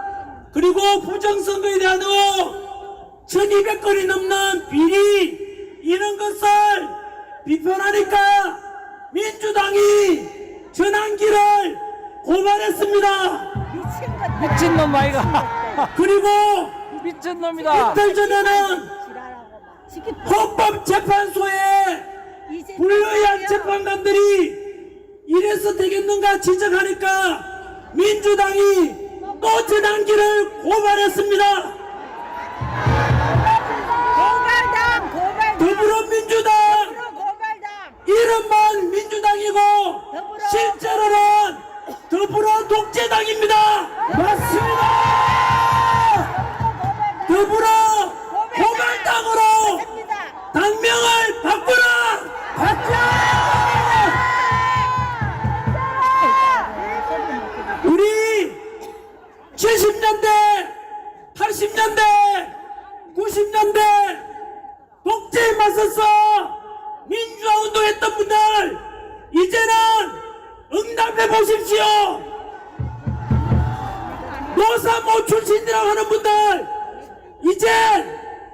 그리고 부정선거에 대한 의혹 1200건이 넘는 비리 이런 것을 비판하니까 민주당이 전환길을 고발했습니다. 미친놈 아이가. 그리고 미친놈이다. 이틀 전에는 헌법재판소에 불의한 재판관들이 이래서 되겠는가 지적하니까 민주당이 또 전환길을 고발했습니다. 더불어민주당 이름만 민주당이고 실제로는 더불어 독재당입니다. 맞습니다. 더불어 고발당으로 당명을 바꾸라. 우리 70년대 80년대 90년대 독재에 맞서서 민주화 운동했던 분들 이제는 응답해 보십시오. 노사모 출신이라고 하는 분들 이제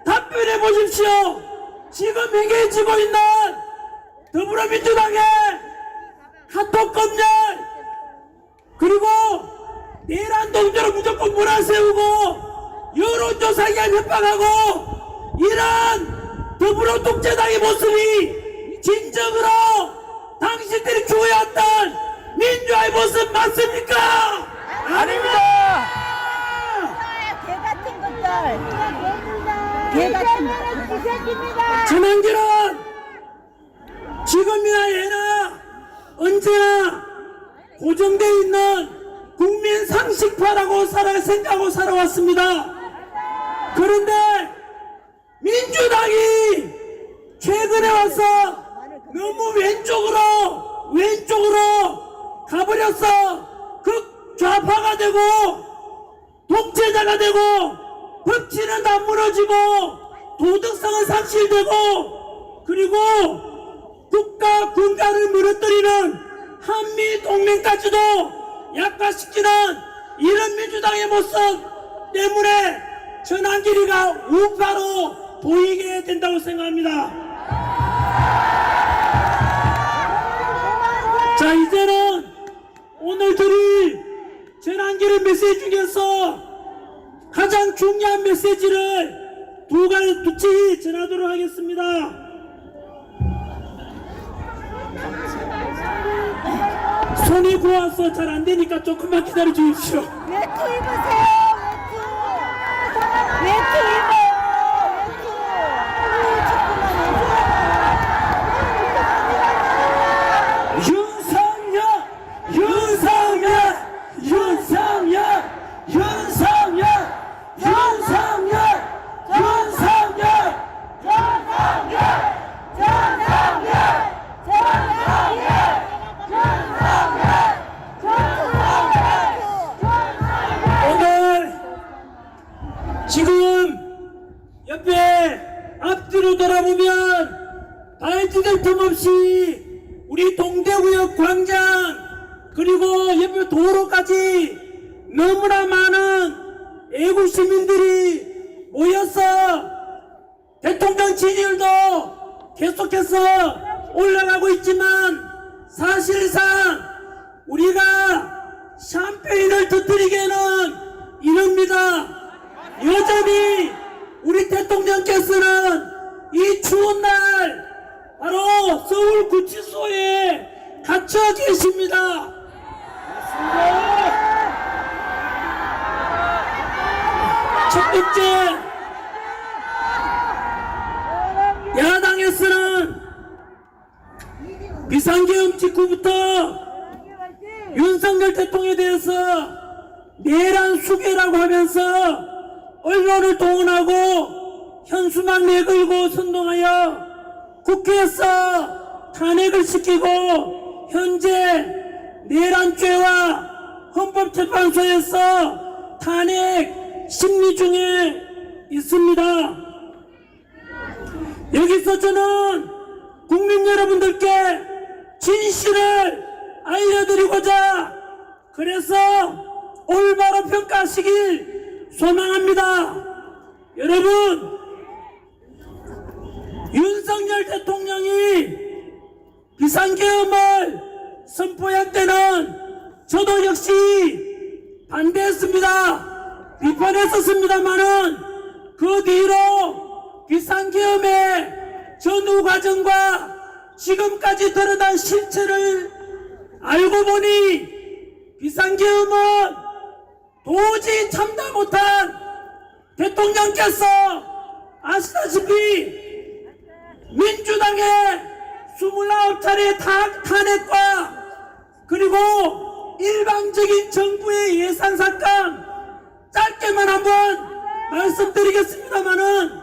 답변해 보십시오. 지금 행해지고 있는 더불어민주당의 카톡 검열 그리고 내란 동조로 무조건 몰아세우고 여론조사기관 협박하고 이런 더불어 독재당의 모습이 진정으로 당신들이 주어왔던 민주화의 모습 맞습니까? 아닙니다. 개 같은 것들. 개 같은 것들. 전환길은 지금이나 예나 언제나 고정되어 있는 국민 상식파라고 생각하고 살아왔습니다. 그런데 민주당이 최근에 와서 너무 왼쪽으로 가버려서 극좌파가 되고 독재자가 되고 법치는 다 무너지고 도덕성은 상실되고 그리고 국가 군가를 무너뜨리는 한미 동맹까지도 약화시키는 이런 민주당의 모습 때문에 전환길이가 우파로 보이게 된다고 생각합니다. 자, 이제는 오늘 드릴 전환길의 메시지 중에서 가장 중요한 메시지를 두 채 전하도록 하겠습니다. 손이 고와서 잘 안되니까 조금만 기다려 주십시오. 외투 입으세요. 외투 입어요. 보면 발디딜 틈 없이 우리 동대구역 광장 그리고 옆에 도로까지 너무나 많은 애국 시민들이 모여서 대통령 지지율도 계속해서 올라가고 있지만 사실상 우리가 샴페인을 터뜨리기에는 이릅니다. 여전히 우리 대통령께서는 이 추운 날 바로 서울 구치소에 갇혀 계십니다. 첫 번째, 야당에서는 비상계엄 직후부터 윤석열 대통령에 대해서 내란 수괴라고 하면서 언론을 동원하고 현수막 내걸고 선동하여 국회에서 탄핵을 시키고 현재 내란죄와 헌법재판소에서 탄핵 심리 중에 있습니다. 여기서 저는 국민 여러분들께 진실을 알려드리고자 그래서 올바로 평가하시길 소망합니다. 여러분, 윤석열 대통령이 비상계엄을 선포할 때는 저도 역시 반대했습니다. 비판했었습니다만은 그 뒤로 비상계엄의 전후 과정과 지금까지 드러난 실체를 알고 보니 비상계엄은 도저히 참다 못한 대통령께서 아시다시피 민주당의 29차례 탄핵과 그리고 일방적인 정부의 예산삭감 짧게만 한번 말씀드리겠습니다마는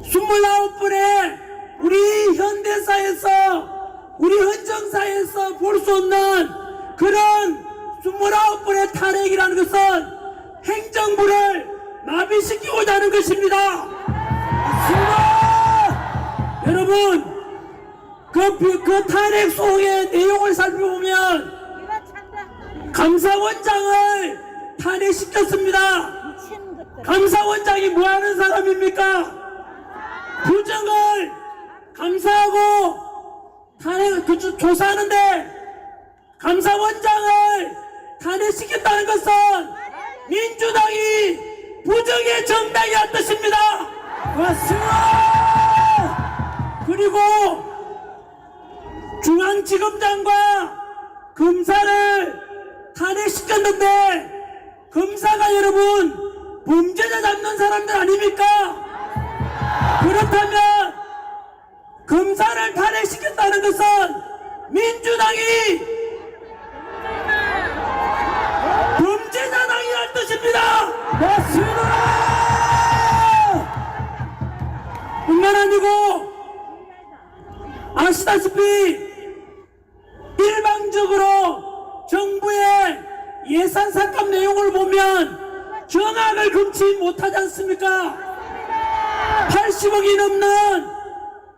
29분의 우리 현대사에서 우리 헌정사에서 볼 수 없는 그런 29분의 탄핵이라는 것은 행정부를 마비시키고자 하는 것입니다. 여러분, 그 탄핵 소의 내용을 살펴보면 감사원장을 탄핵시켰습니다. 감사원장이 뭐하는 사람입니까? 부정을 감사하고 탄핵 조사하는데 감사원장을 탄핵시켰다는 것은 민주당이 부정의 정당이란 뜻입니다. 맞습니다. 그리고 중앙지검장과 검사를 탄핵시켰는데 검사가 여러분 범죄자 잡는 사람들 아닙니까? 그렇다면 검사를 탄핵시켰다는 것은 민주당이 범죄자당이란 뜻입니다. 맞습니다. 뿐만 아니고 아시다시피 일방적으로 정부의 예산 삭감 내용을 보면 경악을 금치 못하지 않습니까? 80억이 넘는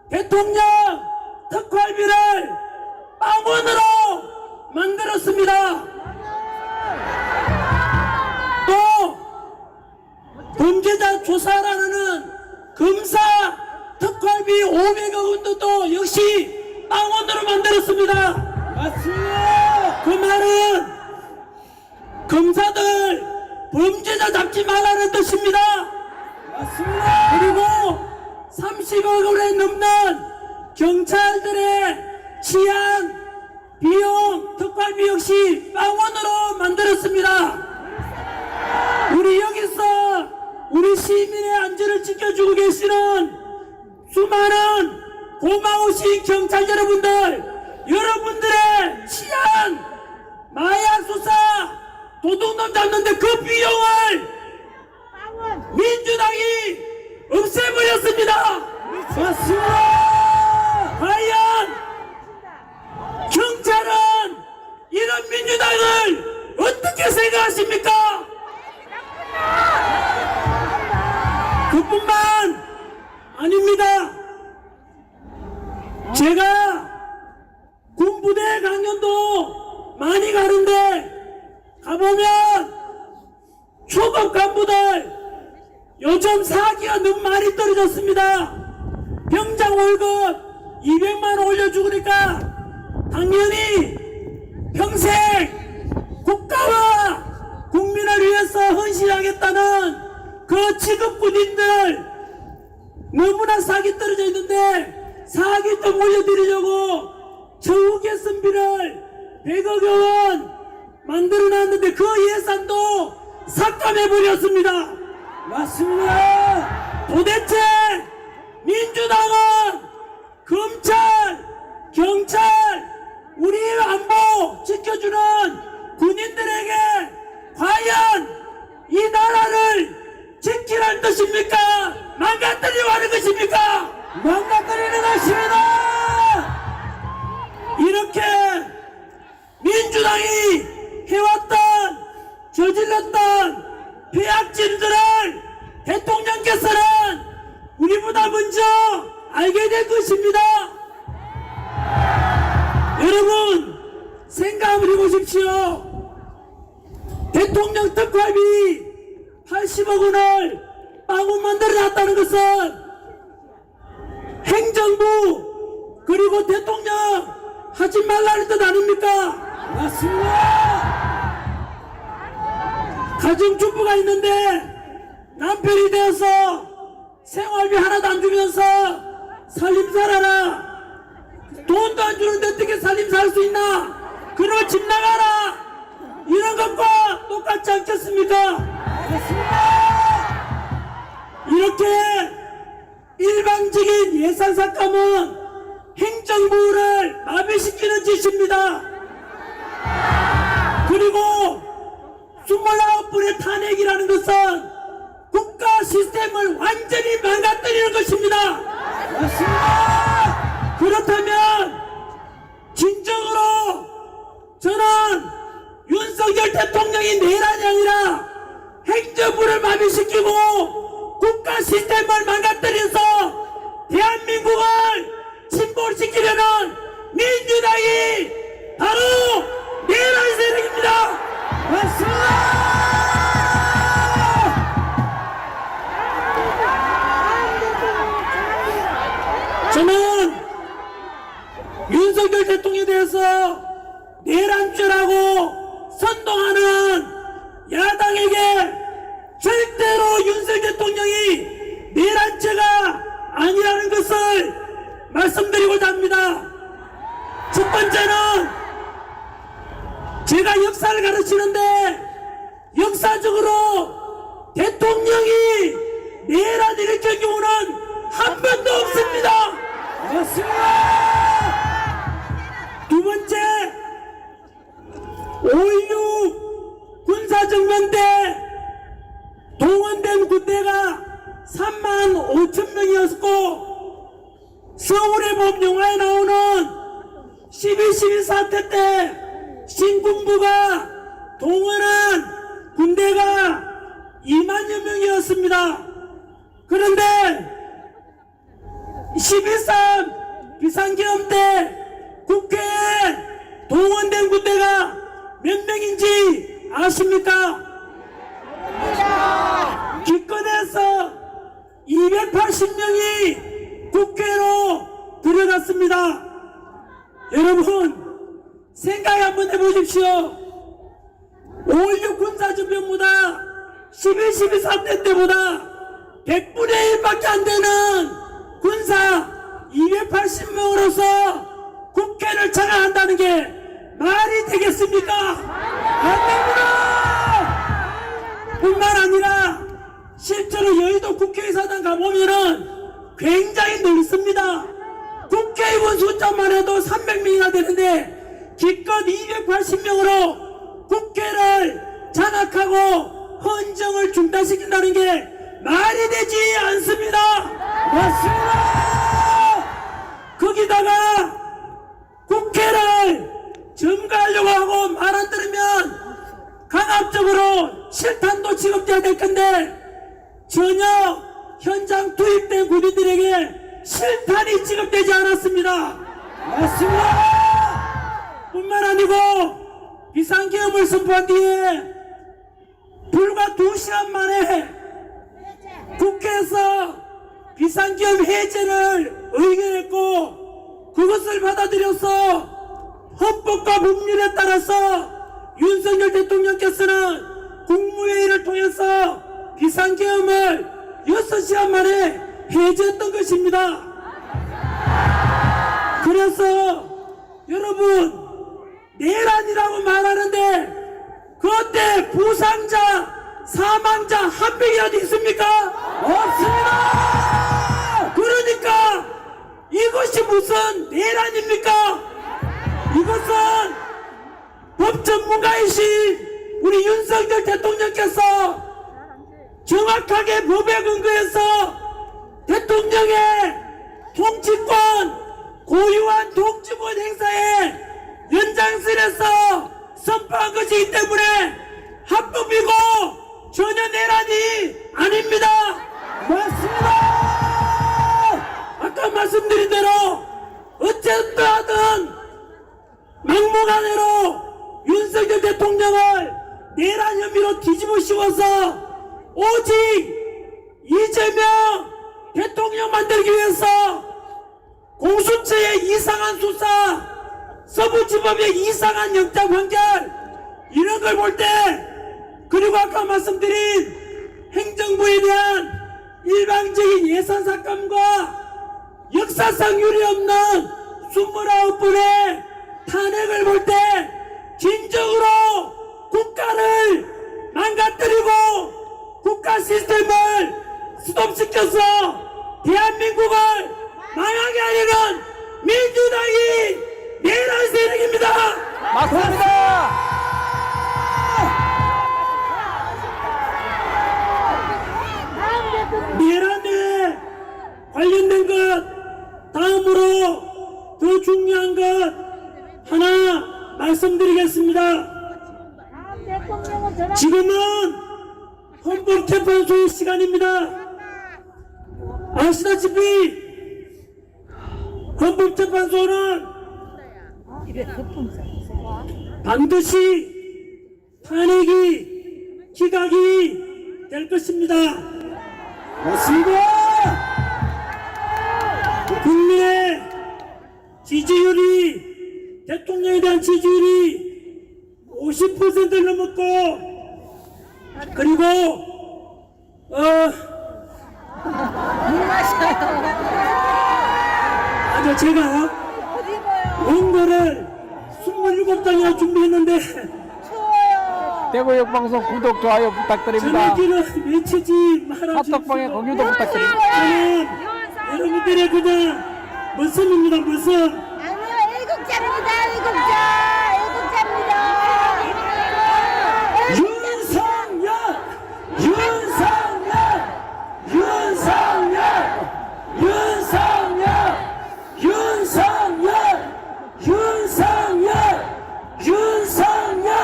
대통령 특활비를 빵원으로 만들었습니다. 또 범죄자 조사라는 검사 특활비 500억 원도 역시 빵원으로 만들었습니다. 맞습니다. 그 말은 검사들 범죄자 잡지 말라는 뜻입니다. 맞습니다. 그리고 30억 원에 넘는 경찰들의 치안 비용 특활비 역시 빵원으로 만들었습니다. 우리 여기서 우리 시민의 안전을 지켜주고 계시는 수많은 고마우신 경찰 여러분들의 치안 마약 수사 도둑놈 잡는데 그 비용을 민주당이 없애버렸습니다. 맞습니다. 과연 경찰은 이런 민주당을 어떻게 생각하십니까? 그뿐만 아닙니다. 제가 군부대 강연도 많이 가는데 가보면 초급 간부들 요즘 사기가 너무 많이 떨어졌습니다. 병장 월급 200만 올려주니까 당연히 평생 국가와 국민을 위해서 헌신하겠다는 그 지급 군인들 너무나 사기 떨어져 있는데 사기 좀 올려드리려고 처우 개선비를 100억 원 만들어놨는데 그 예산도 삭감해버렸습니다. 맞습니다. 도대체 민주당은 검찰, 경찰, 우리 안보 지켜주는 군인들에게 과연 이 나라를 지키라는 뜻입니까? 망가뜨리려고 하는 것입니까? 망가뜨리는 것입니다. 이렇게 민주당이 해왔던 저질렀던 폐악질들을 대통령께서는 우리보다 먼저 알게 될 것입니다. 여러분 생각을 해보십시오. 대통령 특활비 80억 원을 빵꾸 만들어놨다는 것은 행정부 그리고 대통령 하지 말라는 뜻 아닙니까? 맞습니다. 가정주부가 있는데 남편이 되어서 생활비 하나도 안 주면서 살림살아라. 돈도 안 주는데 어떻게 살림살 수 있나? 그러면 집 나가라. 이런 것과 똑같지 않겠습니까? 이렇게 일방적인 예산 삭감은 행정부를 마비시키는 짓입니다. 그리고 29분의 탄핵이라는 것은 국가 시스템을 완전히 망가뜨리는 것입니다. 맞습니다. 그렇다면 진정으로 저는 윤석열 대통령이 내란이 아니라 행정부를 마비시키고 국가 시스템을 망가뜨려서 대한민국을 침몰시키려는 민주당이 바로 내란 세력입니다. 맞습니다. 저는 윤석열 대통령에 대해서 내란죄라고 선동하는 야당에게 절대로 윤석열 대통령이 내란죄가 아니라는 것을 말씀드리고자 합니다. 첫 번째는 제가 역사를 가르치는데 역사적으로 대통령이 내란 일으킨 경우는 한 번도 없습니다. 맞습니다. 두 번째 5.16 군사정변 때 동원된 군대가 35,000명이었고 서울의 봄 영화에 나오는 12.12 사태 때 신군부가 동원한 군대가 2만여 명이었습니다. 그런데 12.3 비상계엄 때 국회에 동원된 군대가 몇 명인지 아십니까? 기껏해서 280명이 국회로 들어갔습니다. 여러분 생각 한번 해보십시오. 5.16 군사정변보다 12.12 사태 때보다 100분의 1밖에 안 되는 군사 280명으로서 국회를 장악한다는 게 말이 되겠습니까? 안 됩니다! 뿐만 아니라 실제로 여의도 국회의사당 가보면은 굉장히 넓습니다. 국회의원 숫자만 해도 300명이나 되는데 기껏 280명으로 국회를 장악하고 헌정을 중단시킨다는 게 말이 되지 않습니다. 맞습니다. 거기다가 국회를 점거하려고 하고 말 안 들으면 강압적으로 실탄도 지급돼야 될 건데 전혀 현장 투입된 군인들에게 실탄이 지급되지 않았습니다. 맞습니다. 뿐만 아니고 비상계엄을 선포한 뒤에 불과 2시간 만에 국회에서 비상계엄 해제를 의결했고 그것을 받아들여서 헌법과 법률에 따라서 윤석열 대통령께서는 국무회의를 통해서 비상계엄을 6시간 만에 해제했던 것입니다. 그래서 여러분 내란이라고 말하는데 그때 부상자 사망자 한 명이라도 있습니까? 없습니다. 그러니까 이것이 무슨 내란입니까? 이것은 법 전문가이신 우리 윤석열 대통령께서 정확하게 법에 근거해서 대통령의 통치권 고유한 통치권 행사에 연장선에서 선포한 것이기 때문에 합법이고 전혀 내란이 아닙니다. 맞습니다. 아까 말씀드린 대로 어쨌든 막무가내로 윤석열 대통령을 내란 혐의로 뒤집어 씌워서 오직 이재명 대통령 만들기 위해서 공수처의 이상한 수사, 서부지법의 이상한 영장 판결 이런 걸 볼 때 그리고 아까 말씀드린 행정부에 대한 일방적인 예산 삭감과 역사상 유례없는 29번의 탄핵을 볼 때 진정으로 국가를 망가뜨리고 국가 시스템을 스톱시켜서 대한민국을 망하게 하려는 민주당이 내란 세력입니다. 맞습니다. 내란에 관련된 것 다음으로 더 중요한 것 하나 말씀드리겠습니다. 지금은 헌법재판소의 시간입니다. 아시다시피 헌법재판소는 반드시 탄핵이 기각이 될 것입니다. 맞습니다. 국민의 지지율이 대통령에 대한 지지율이 50%를 넘었고 그리고 아주 제가 원고를 27장이나 준비했는데 대구역방송 구독, 좋아요 부탁드립니다. 전화기를 외치지 말아주십시오. 카톡방에 공유도 부탁드립니다. 저는 여러분들의 그냥 머슴입니다. 머슴. 아니요, 애국자입니다. 애국자입니다. 윤석열, 윤석열, 윤석열, 윤석열, 윤석열, 윤석열,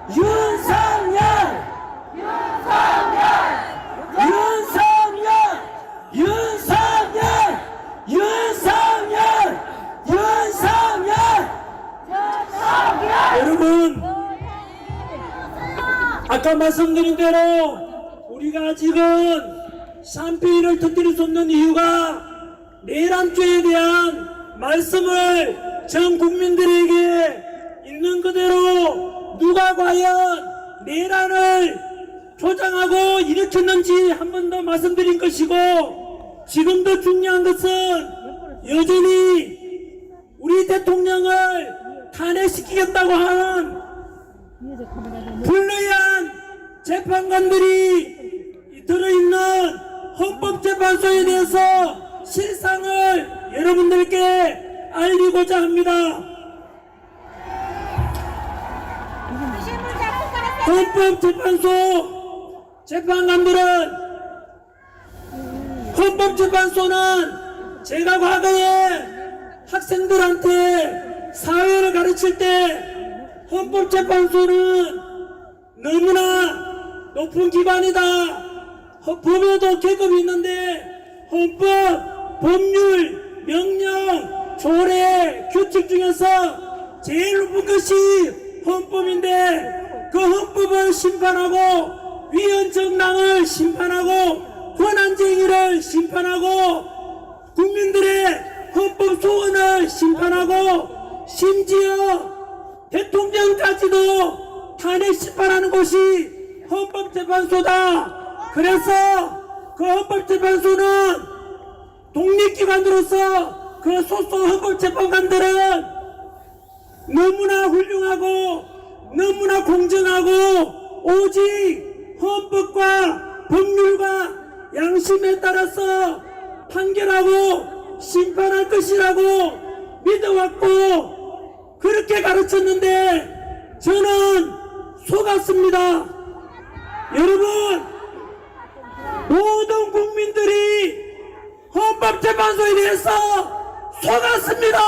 윤석열, 윤석열, 윤석열, 윤석열, 윤석열, 윤석열, 여러분 아까 말씀드린 대로 우리가 지금 샴페인을 터뜨릴 수 없는 이유가 내란죄에 대한 말씀을 전 국민들에게 있는 그대로 누가 과연 내란을 조장하고 일으켰는지 한 번 더 말씀드린 것이고 지금도 중요한 것은 여전히 우리 대통령을 탄핵시키겠다고 하는 불리한 재판관들이 들어있는 헌법재판소에 대해서 실상을 여러분들께 알리고자 합니다. 헌법재판소 재판관들은 헌법재판소는 제가 과거에 학생들한테 사회를 가르칠 때 헌법재판소는 너무나 높은 기관이다. 법에도 계급이 있는데 헌법 법률, 명령, 조례, 규칙 중에서 제일 높은 것이 헌법인데 그 헌법을 심판하고 위헌정당을 심판하고 권한쟁의를 심판하고 국민들의 헌법 소원을 심판하고 심지어 대통령까지도 탄핵 심판하는 곳이 헌법재판소다. 그래서 그 헌법재판소는 독립기관으로서 그 소속 헌법재판관들은 너무나 훌륭하고 너무나 공정하고 오직 헌법과 법률과 양심에 따라서 판결하고 심판할 것이라고 믿어왔고 그렇게 가르쳤는데 저는 속았습니다. 여러분, 모든 국민들이 헌법재판소에 대해서 속았습니다.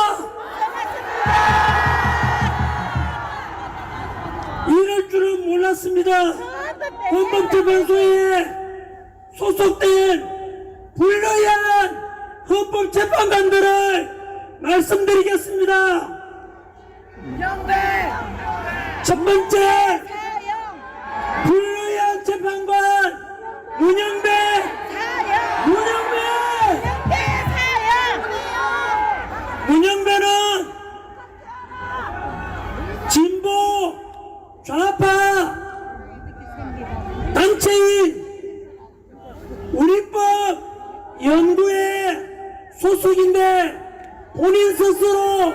이럴 줄은 몰랐습니다. 헌법재판소에 소속된 불러야한 헌법재판관들을 말씀드리겠습니다. 첫 번째, 불러야한 재판관 문영배. 문영배는 진보 좌파 단체인 우리법 연구회 소속인데 본인 스스로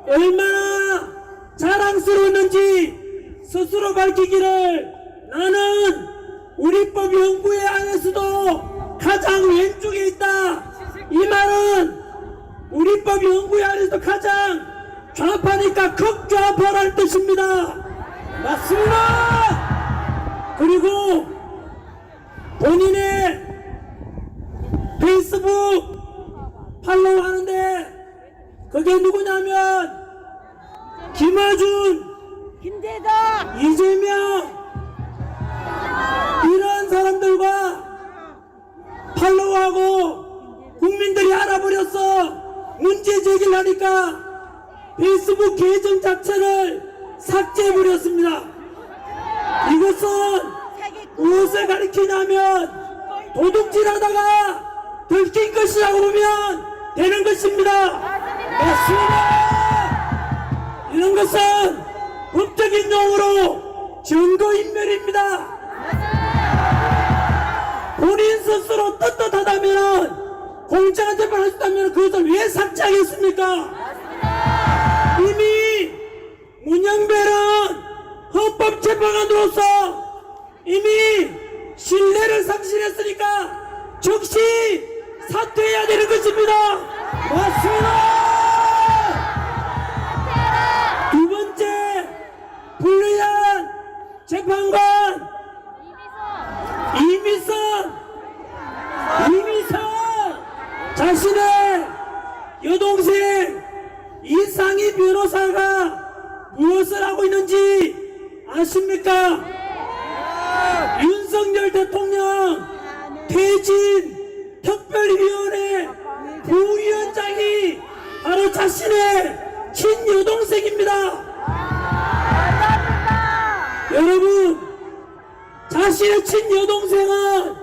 얼마나 자랑스러웠는지 스스로 밝히기를 나는 우리법 연구회 안에서도 가장 왼쪽에 있다. 이 말은 우리법 연구회 안에서도 가장 좌파니까 극좌파라는 뜻입니다. 맞습니다. 그리고 본인의 페이스북 팔로우 하는데 그게 누구냐면 김어준, 김대덕, 이재명 이런 사람들과 팔로우하고 국민들이 알아버렸어. 문제 제기를 하니까 페이스북 계정 자체를 삭제해버렸습니다. 이것은 무엇을 가리키냐면 도둑질하다가 들킨 것이라고 보면 되는 것입니다. 맞습니다. 이런 것은 법적인 용어로 증거인멸입니다. 본인 스스로 떳떳하다면 공정한 재판을 할 수 있다면 그것을 왜 삭제하겠습니까? 이미 문영배는 헌법재판관으로서 이미 신뢰를 상실했으니까 즉시 사퇴해야 되는 것입니다. 맞습니다. 두 번째, 불리한 재판관 이미선 자신의 여동생 이상희 변호사가 무엇을 하고 있는지 아십니까? 윤석열 대통령 퇴진 특별위원회 부위원장이 바로 자신의 친여동생입니다. 여러분, 자신의 친여동생은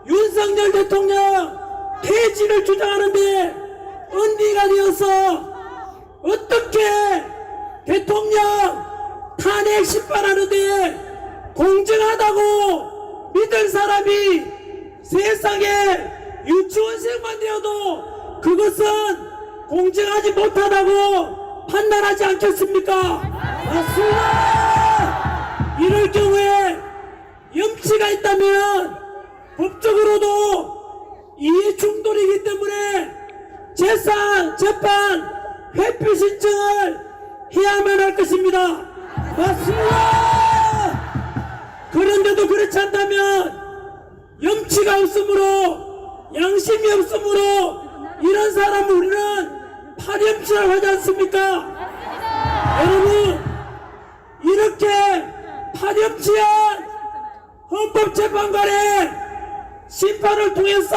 윤석열 대통령 퇴진을 주장하는데 언니가 되어서 어떻게 대통령 탄핵 심판하는데 공정하다고 믿을 사람이 세상에 유치원생만 되어도 그것은 공정하지 못하다고 판단하지 않겠습니까? 맞습니다. 이럴 경우에 염치가 있다면 법적으로도 이해 충돌이기 때문에 재판 회피 신청을 해야만 할 것입니다. 맞습니다. 그런데도 그렇지 않다면 염치가 없으므로 양심이 없으므로 이런 사람을 우리는 파렴치라고 하지 않습니까? 여러분, 이렇게 파렴치한 헌법재판관의 심판을 통해서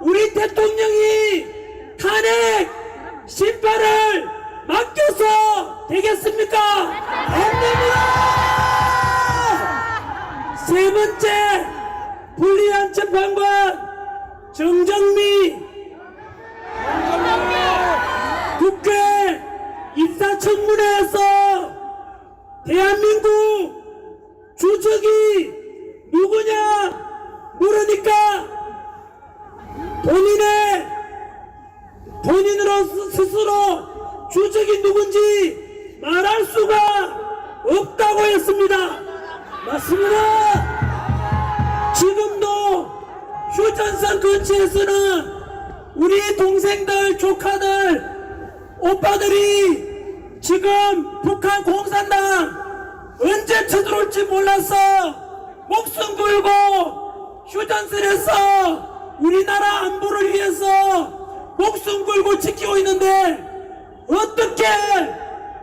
우리 대통령이 탄핵 심판을 맡겨서 되겠습니까? 안 됩니다! 세 번째, 불리한 재판관 정정미 국회 인사청문회에서 대한민국 주적이 누구냐 물으니까 본인으로 스스로 주적이 누군지 말할 수가 없다고 했습니다. 맞습니다. 지금도 휴전선 근처에서는 우리 동생들, 조카들, 오빠들이 지금 북한 공산당 언제 쳐들어올지 몰라서 목숨 걸고 휴전선에서 우리나라 안보를 위해서 목숨 걸고 지키고 있는데 어떻게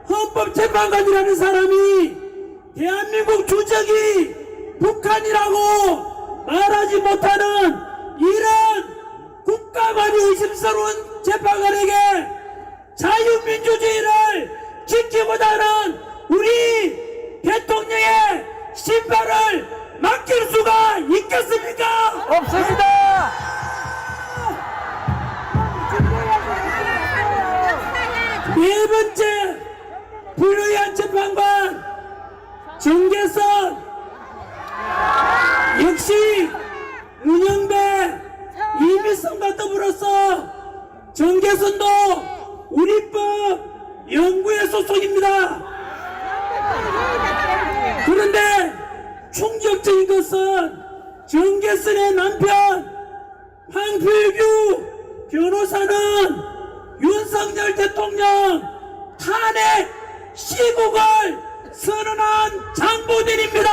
헌법재판관이라는 사람이 대한민국 주적이 북한이라고 말하지 못하는 이런 국가관이 의심스러운 재판관에게 자유민주주의를 지키고자 하는 우리 대통령의 심판을 맡길 수가 있겠습니까? 없습니다. 네 번째, 불의한 재판관 정계선 역시 문영배, 이미성과 더불어서 정계선도 우리법 연구회 소속입니다. 그런데 충격적인 것은 정계선의 남편 황필규 변호사는 윤석열 대통령 탄핵 시국을 선언한 장본인입니다.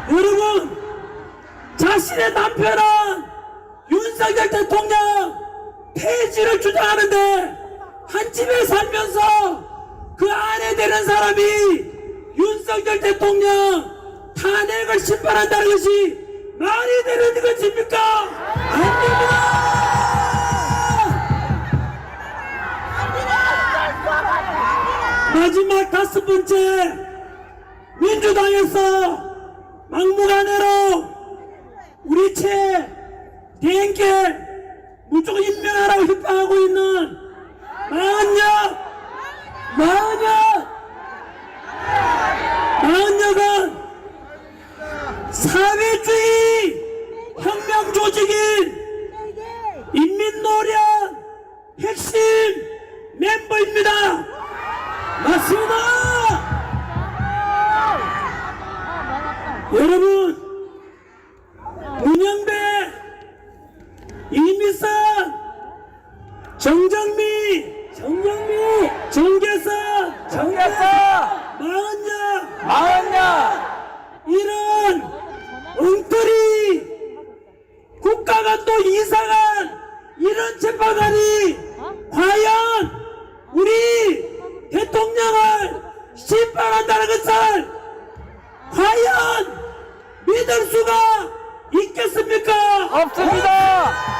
여러분, 자신의 남편은 윤석열 대통령 폐지를 주장하는데 한 집에 살면서 그 아내 되는 사람이 윤석열 대통령 탄핵을 심판한다는 것이 말이 되는 것입니까? 안 됩니다! 마지막 다섯 번째, 민주당에서 막무가내로 우리 채 대행께 무조건 임명하라고 협박하고 있는 마흔역은 사회주의 혁명 조직인 인민노련 핵심 멤버입니다. 맞습니다. 여러분, 문영배, 이미선, 정정미, 정계선, 마흔야 이런 엉터리 국가가 또 이상한 이런 재판관이 과연 우리 대통령을 심판한다는 것을 과연 믿을 수가 있겠습니까? 없습니다.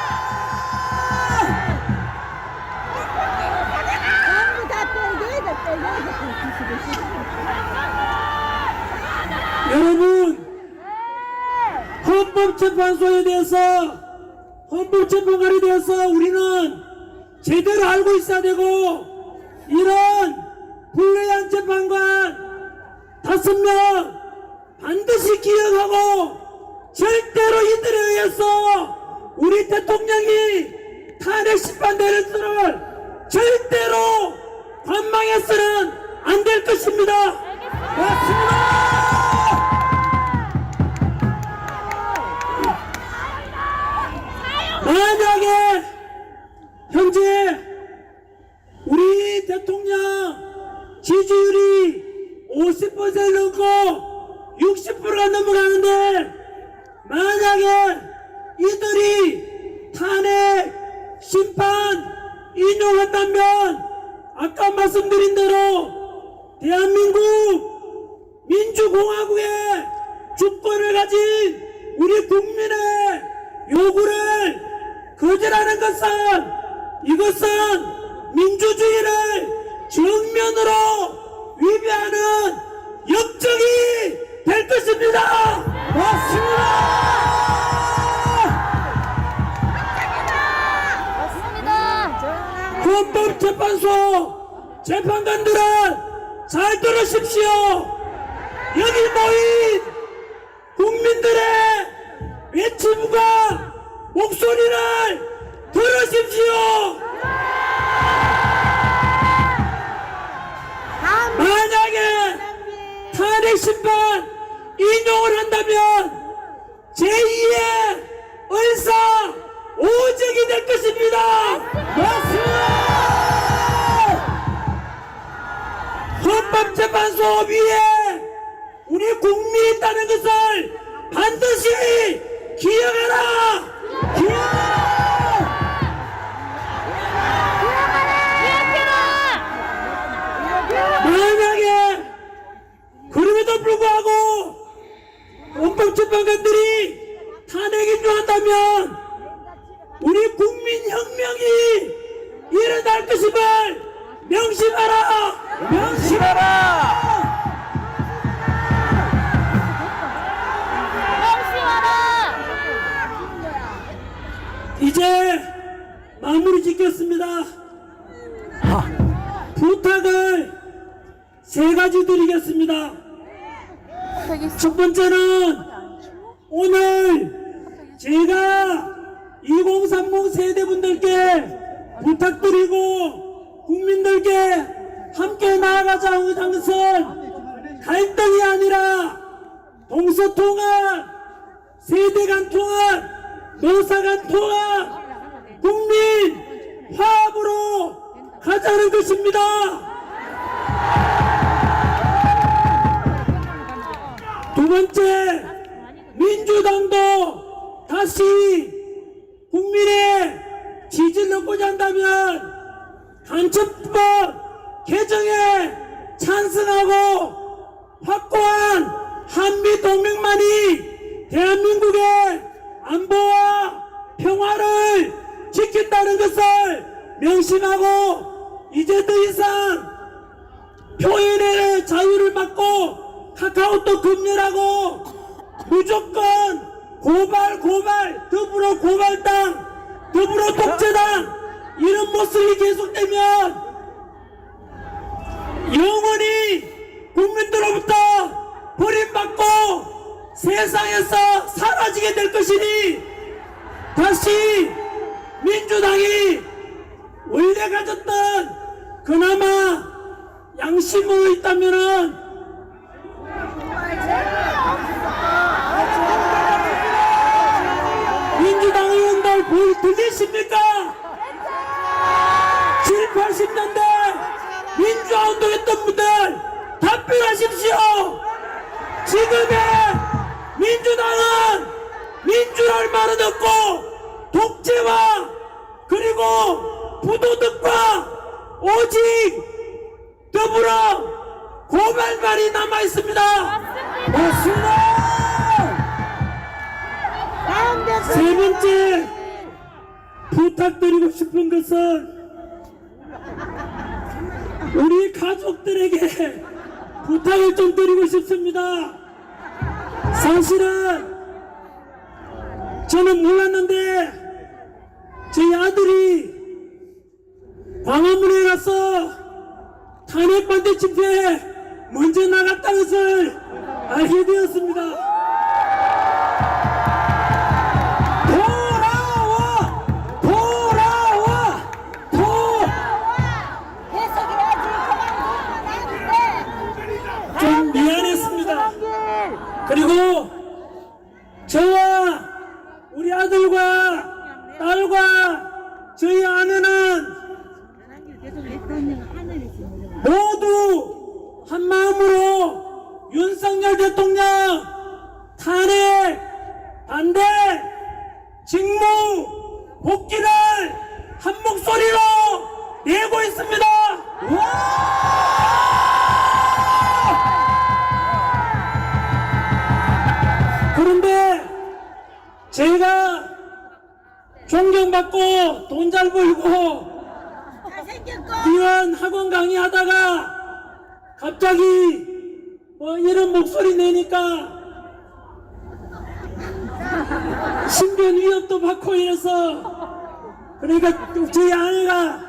여러분, 헌법재판소에 대해서, 헌법재판관에 대해서 우리는 제대로 알고 있어야 되고, 이런 불리한 재판관 5명 반드시 기억하고 절대로 이들에 의해서 우리 대통령이 탄핵 심판되는 수를 절대로 관망해서는 안 될 것입니다. 맞습니다. 만약에 현재 우리 대통령 지지율이 50% 넘고 60%가 넘어가는데 만약에 이들이 탄핵 심판 인용한다면 아까 말씀드린 대로 대한민국 민주공화국의 주권을 가진 우리 국민의 요구를 거지라는 것은 이것은 민주주의를 정면으로 위배하는 역적이 될 것입니다. 헌법재판소 재판관들은 잘 들으십시오. 여기 모인 국민들의 외침과 목소리를 들으십시오. 만약에 탄핵 심판 인용을 한다면 제2의 의사 오적이 될 것입니다. 맞습니다. 헌법재판소 위에 우리 국민이 있다는 것을 반드시 기억하라. 만약에 그럼에도 불구하고 헌법재판관들이 탄핵 인용한다면 우리 국민혁명이 일어날 것임을 명심하라. 이제 마무리 짓겠습니다. 부탁을 세 가지 드리겠습니다. 첫 번째는 오늘 제가 2030 세대분들께 부탁드리고 국민들께 함께 나아가자고 하는 것은 갈등이 아니라 동서통합, 세대 간 통합, 노사 간 통합, 국민 화합으로 가자는 것입니다. 두 번째, 민주당도 다시 국민의 지지를 얻고자 한다면 간첩법 개정에 찬성하고 확고한 한미동맹만이 대한민국의 안보와 평화를 지킨다는 것을 명심하고 이제 더 이상 표현의 자유를 막고 카카오톡 금연하고 무조건 고발 더불어 고발당 더불어 독재당 이런 모습이 계속되면 영원히 국민들로부터 버림받고 세상에서 사라지게 될 것이니 다시 민주당이 원래 가졌던 그나마 양심으로 있다면은 민주당 의원들 들리십니까? 7, 80년대 민주화 운동했던 분들 답변하십시오. 지금의 민주당은 민주화를 말은 없고 독재와 그리고 부도덕과 오직 더불어 고발만이 남아있습니다. 맞습니다. 세 번째 부탁드리고 싶은 것은 우리 가족들에게 부탁을 좀 드리고 싶습니다. 사실은 저는 몰랐는데 저희 아들이 광화문에 가서 탄핵반대 집회에 먼저 나갔다는 것을 알게 되었습니다. 좀 미안했습니다. 그리고 저와 우리 아들과 딸과 저희 아내는 모두 한 마음으로 윤석열 대통령 받고 돈 잘 벌고 잘생겼고 이런 학원 강의하다가 갑자기 뭐 이런 목소리 내니까 신변 위협도 받고 이래서 그러니까 저희 아내가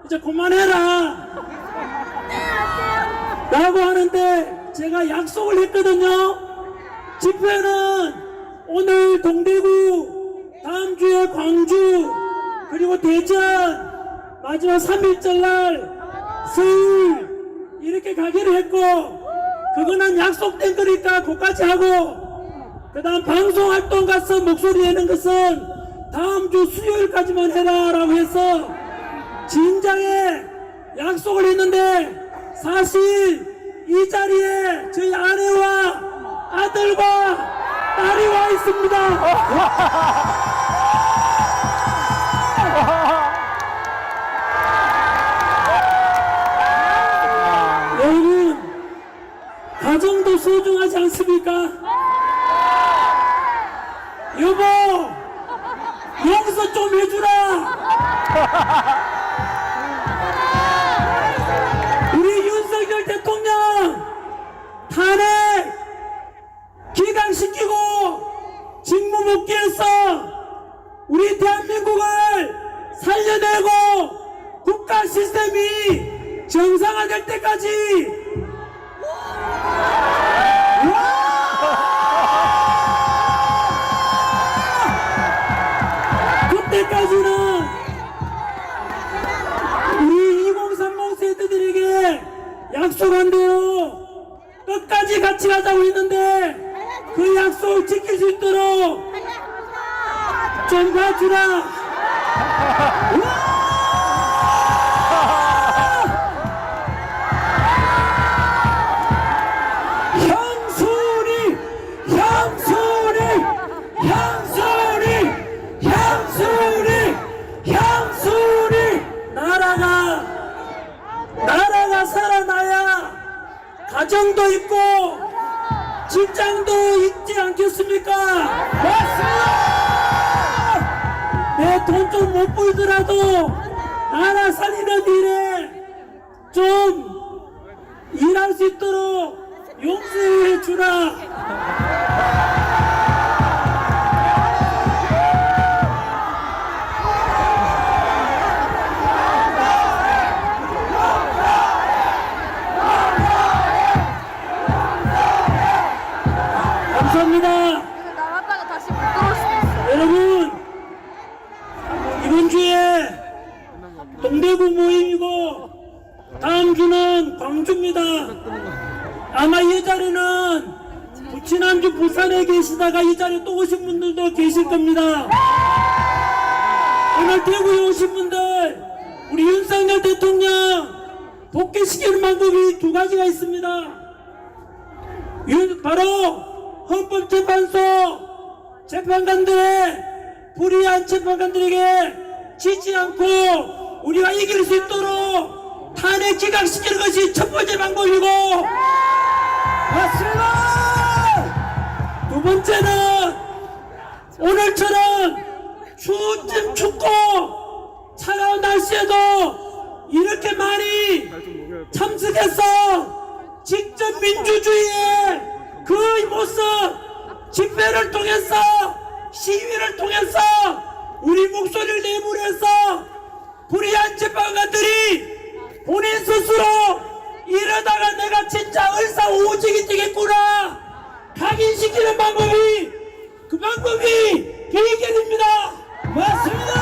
이제 그만해라 라고 하는데 제가 약속을 했거든요. 집회는 오늘 동대구, 다음 주에 광주, 그리고 대전, 마지막 3일절 날 서울 이렇게 가기로 했고, 그거는 약속된 거니까 그까지 하고, 그 다음 방송활동 가서 목소리 내는 것은 다음 주 수요일까지만 해라 라고 해서 진작에 약속을 했는데, 사실 이 자리에 저희 아내와 아들과 딸이 와 있습니다. 여러분, 가정도 소중하지 않습니까? 여보, 용서 좀 해주라. 우리 윤석열 대통령 탄핵 기각시키고 직무복귀해서 우리 대한민국을 살려내고 국가 시스템이 정상화될 때까지 그때까지는 우리 2030 세대들에게 약속한 대로 끝까지 같이 가자고 했는데 그 약속 지킬 수 있도록 좀 봐주라. 향수리 향수리 향수리 향수리 향수리 나라가 살아나야 가정도 있고 직장도 있지 않겠습니까? 맞습니다. 내 돈 좀 못 벌더라도 나라 살리는 일에 좀 일할 수 있도록 용서해 주라. 감사합니다. 나갔다가 다시 못 들어올 수도 있어. 여러분, 이번 주에 동대구 모임이고 다음 주는 광주입니다. 아마 이 자리는 지난주 부산에 계시다가 이 자리에 또 오신 분들도 계실 겁니다. 오늘 대구에 오신 분들, 우리 윤석열 대통령 복귀시키는 방법이 두 가지가 있습니다. 바로 헌법재판소 재판관들의 불의한 재판관들에게 지지 않고 우리가 이길 수 있도록 탄핵 기각시키는 것이 첫 번째 방법이고, 맞습니다. 두 번째는 오늘처럼 춥고 차가운 날씨에도 이렇게 많이 참석해서 직접 민주주의의 그 모습 집회를 통해서 시위를 통해서 우리 목소리를 내부해서 불의한 재판관들이 본인 스스로 이러다가 내가 진짜 의사오직이 되겠구나 각인시키는 방법이 그 방법이 개개입니다. 맞습니다.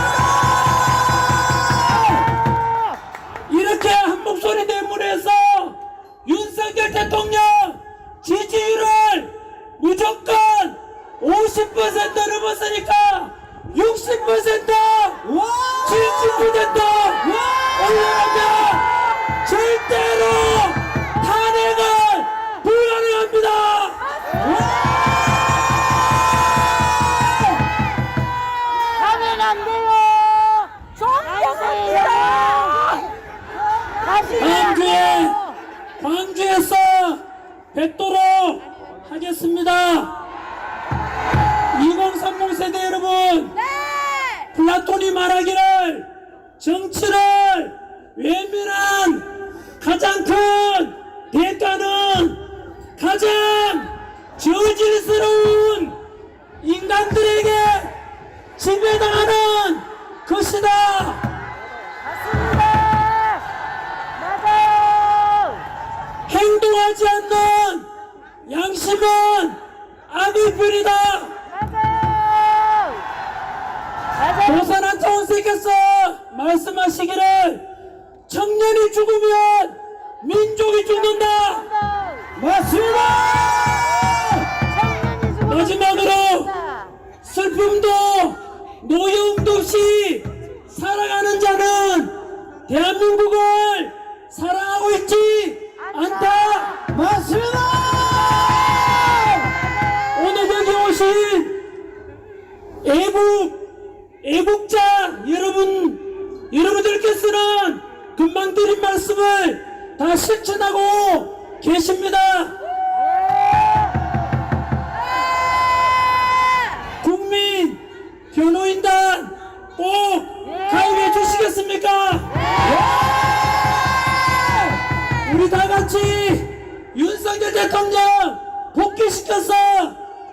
이렇게 한 목소리 내부해서 윤석열 대통령 지지율을 무조건 50% 넘었으니까 60% 70% 올라가면 절대로 탄핵은 불가능합니다. 하면 안 돼요. 존경합니다. 다음 주에 광주에서 뵙도록 하겠습니다. 2030 세대 여러분, 네. 플라톤이 말하기를 정치를 외면한 가장 큰 대가는 가장 저질스러운 인간들에게 지배당하는 것이다. 맞습니다. 맞아요. 행동하지 않는 양심은 악의 뿌리다. 맞아요. 맞아요. 도산한 차원세께서 말씀하시기를 청년이 죽으면 민족이 죽는다. 맞습니다. 청년이 죽으면 마지막으로 죽는다. 슬픔도 노여움도 없이 살아가는 자는 대한민국을 사랑하고 있지 않다. 맞습니다. 오늘 여기 오신 애국자 여러분들께서는 금방 드린 말씀을 다 실천하고 계십니다. 국민 변호인단 꼭 가입해 주시겠습니까? 우리 다 같이 윤석열 대통령 복귀시켜서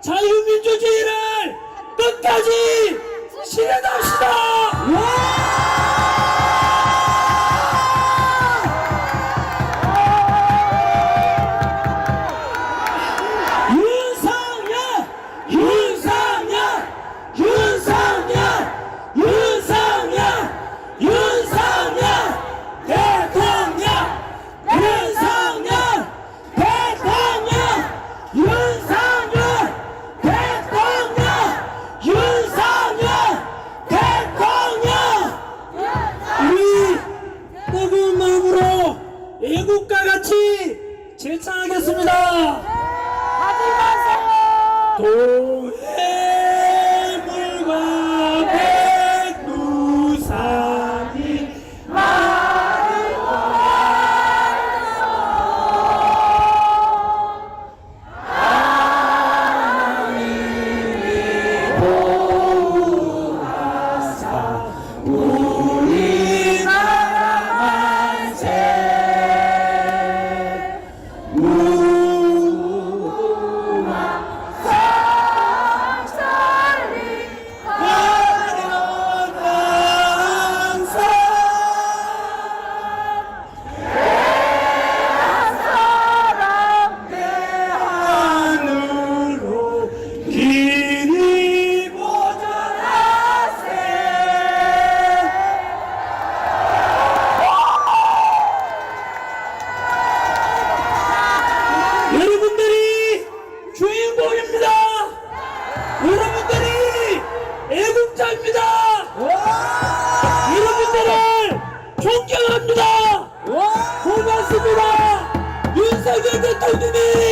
자유민주주의를 끝까지 실현합시다. 우리 뜨거운 마음으로 애국가 같이 제창하겠습니다. 하지 마세요. 동해물과 백두산이 하늘로 길이 보존하세. 여러분들이 주인공입니다. 여러분들이 애국자입니다. 여러분들을 존경합니다. 고맙습니다. 윤석열 대통령이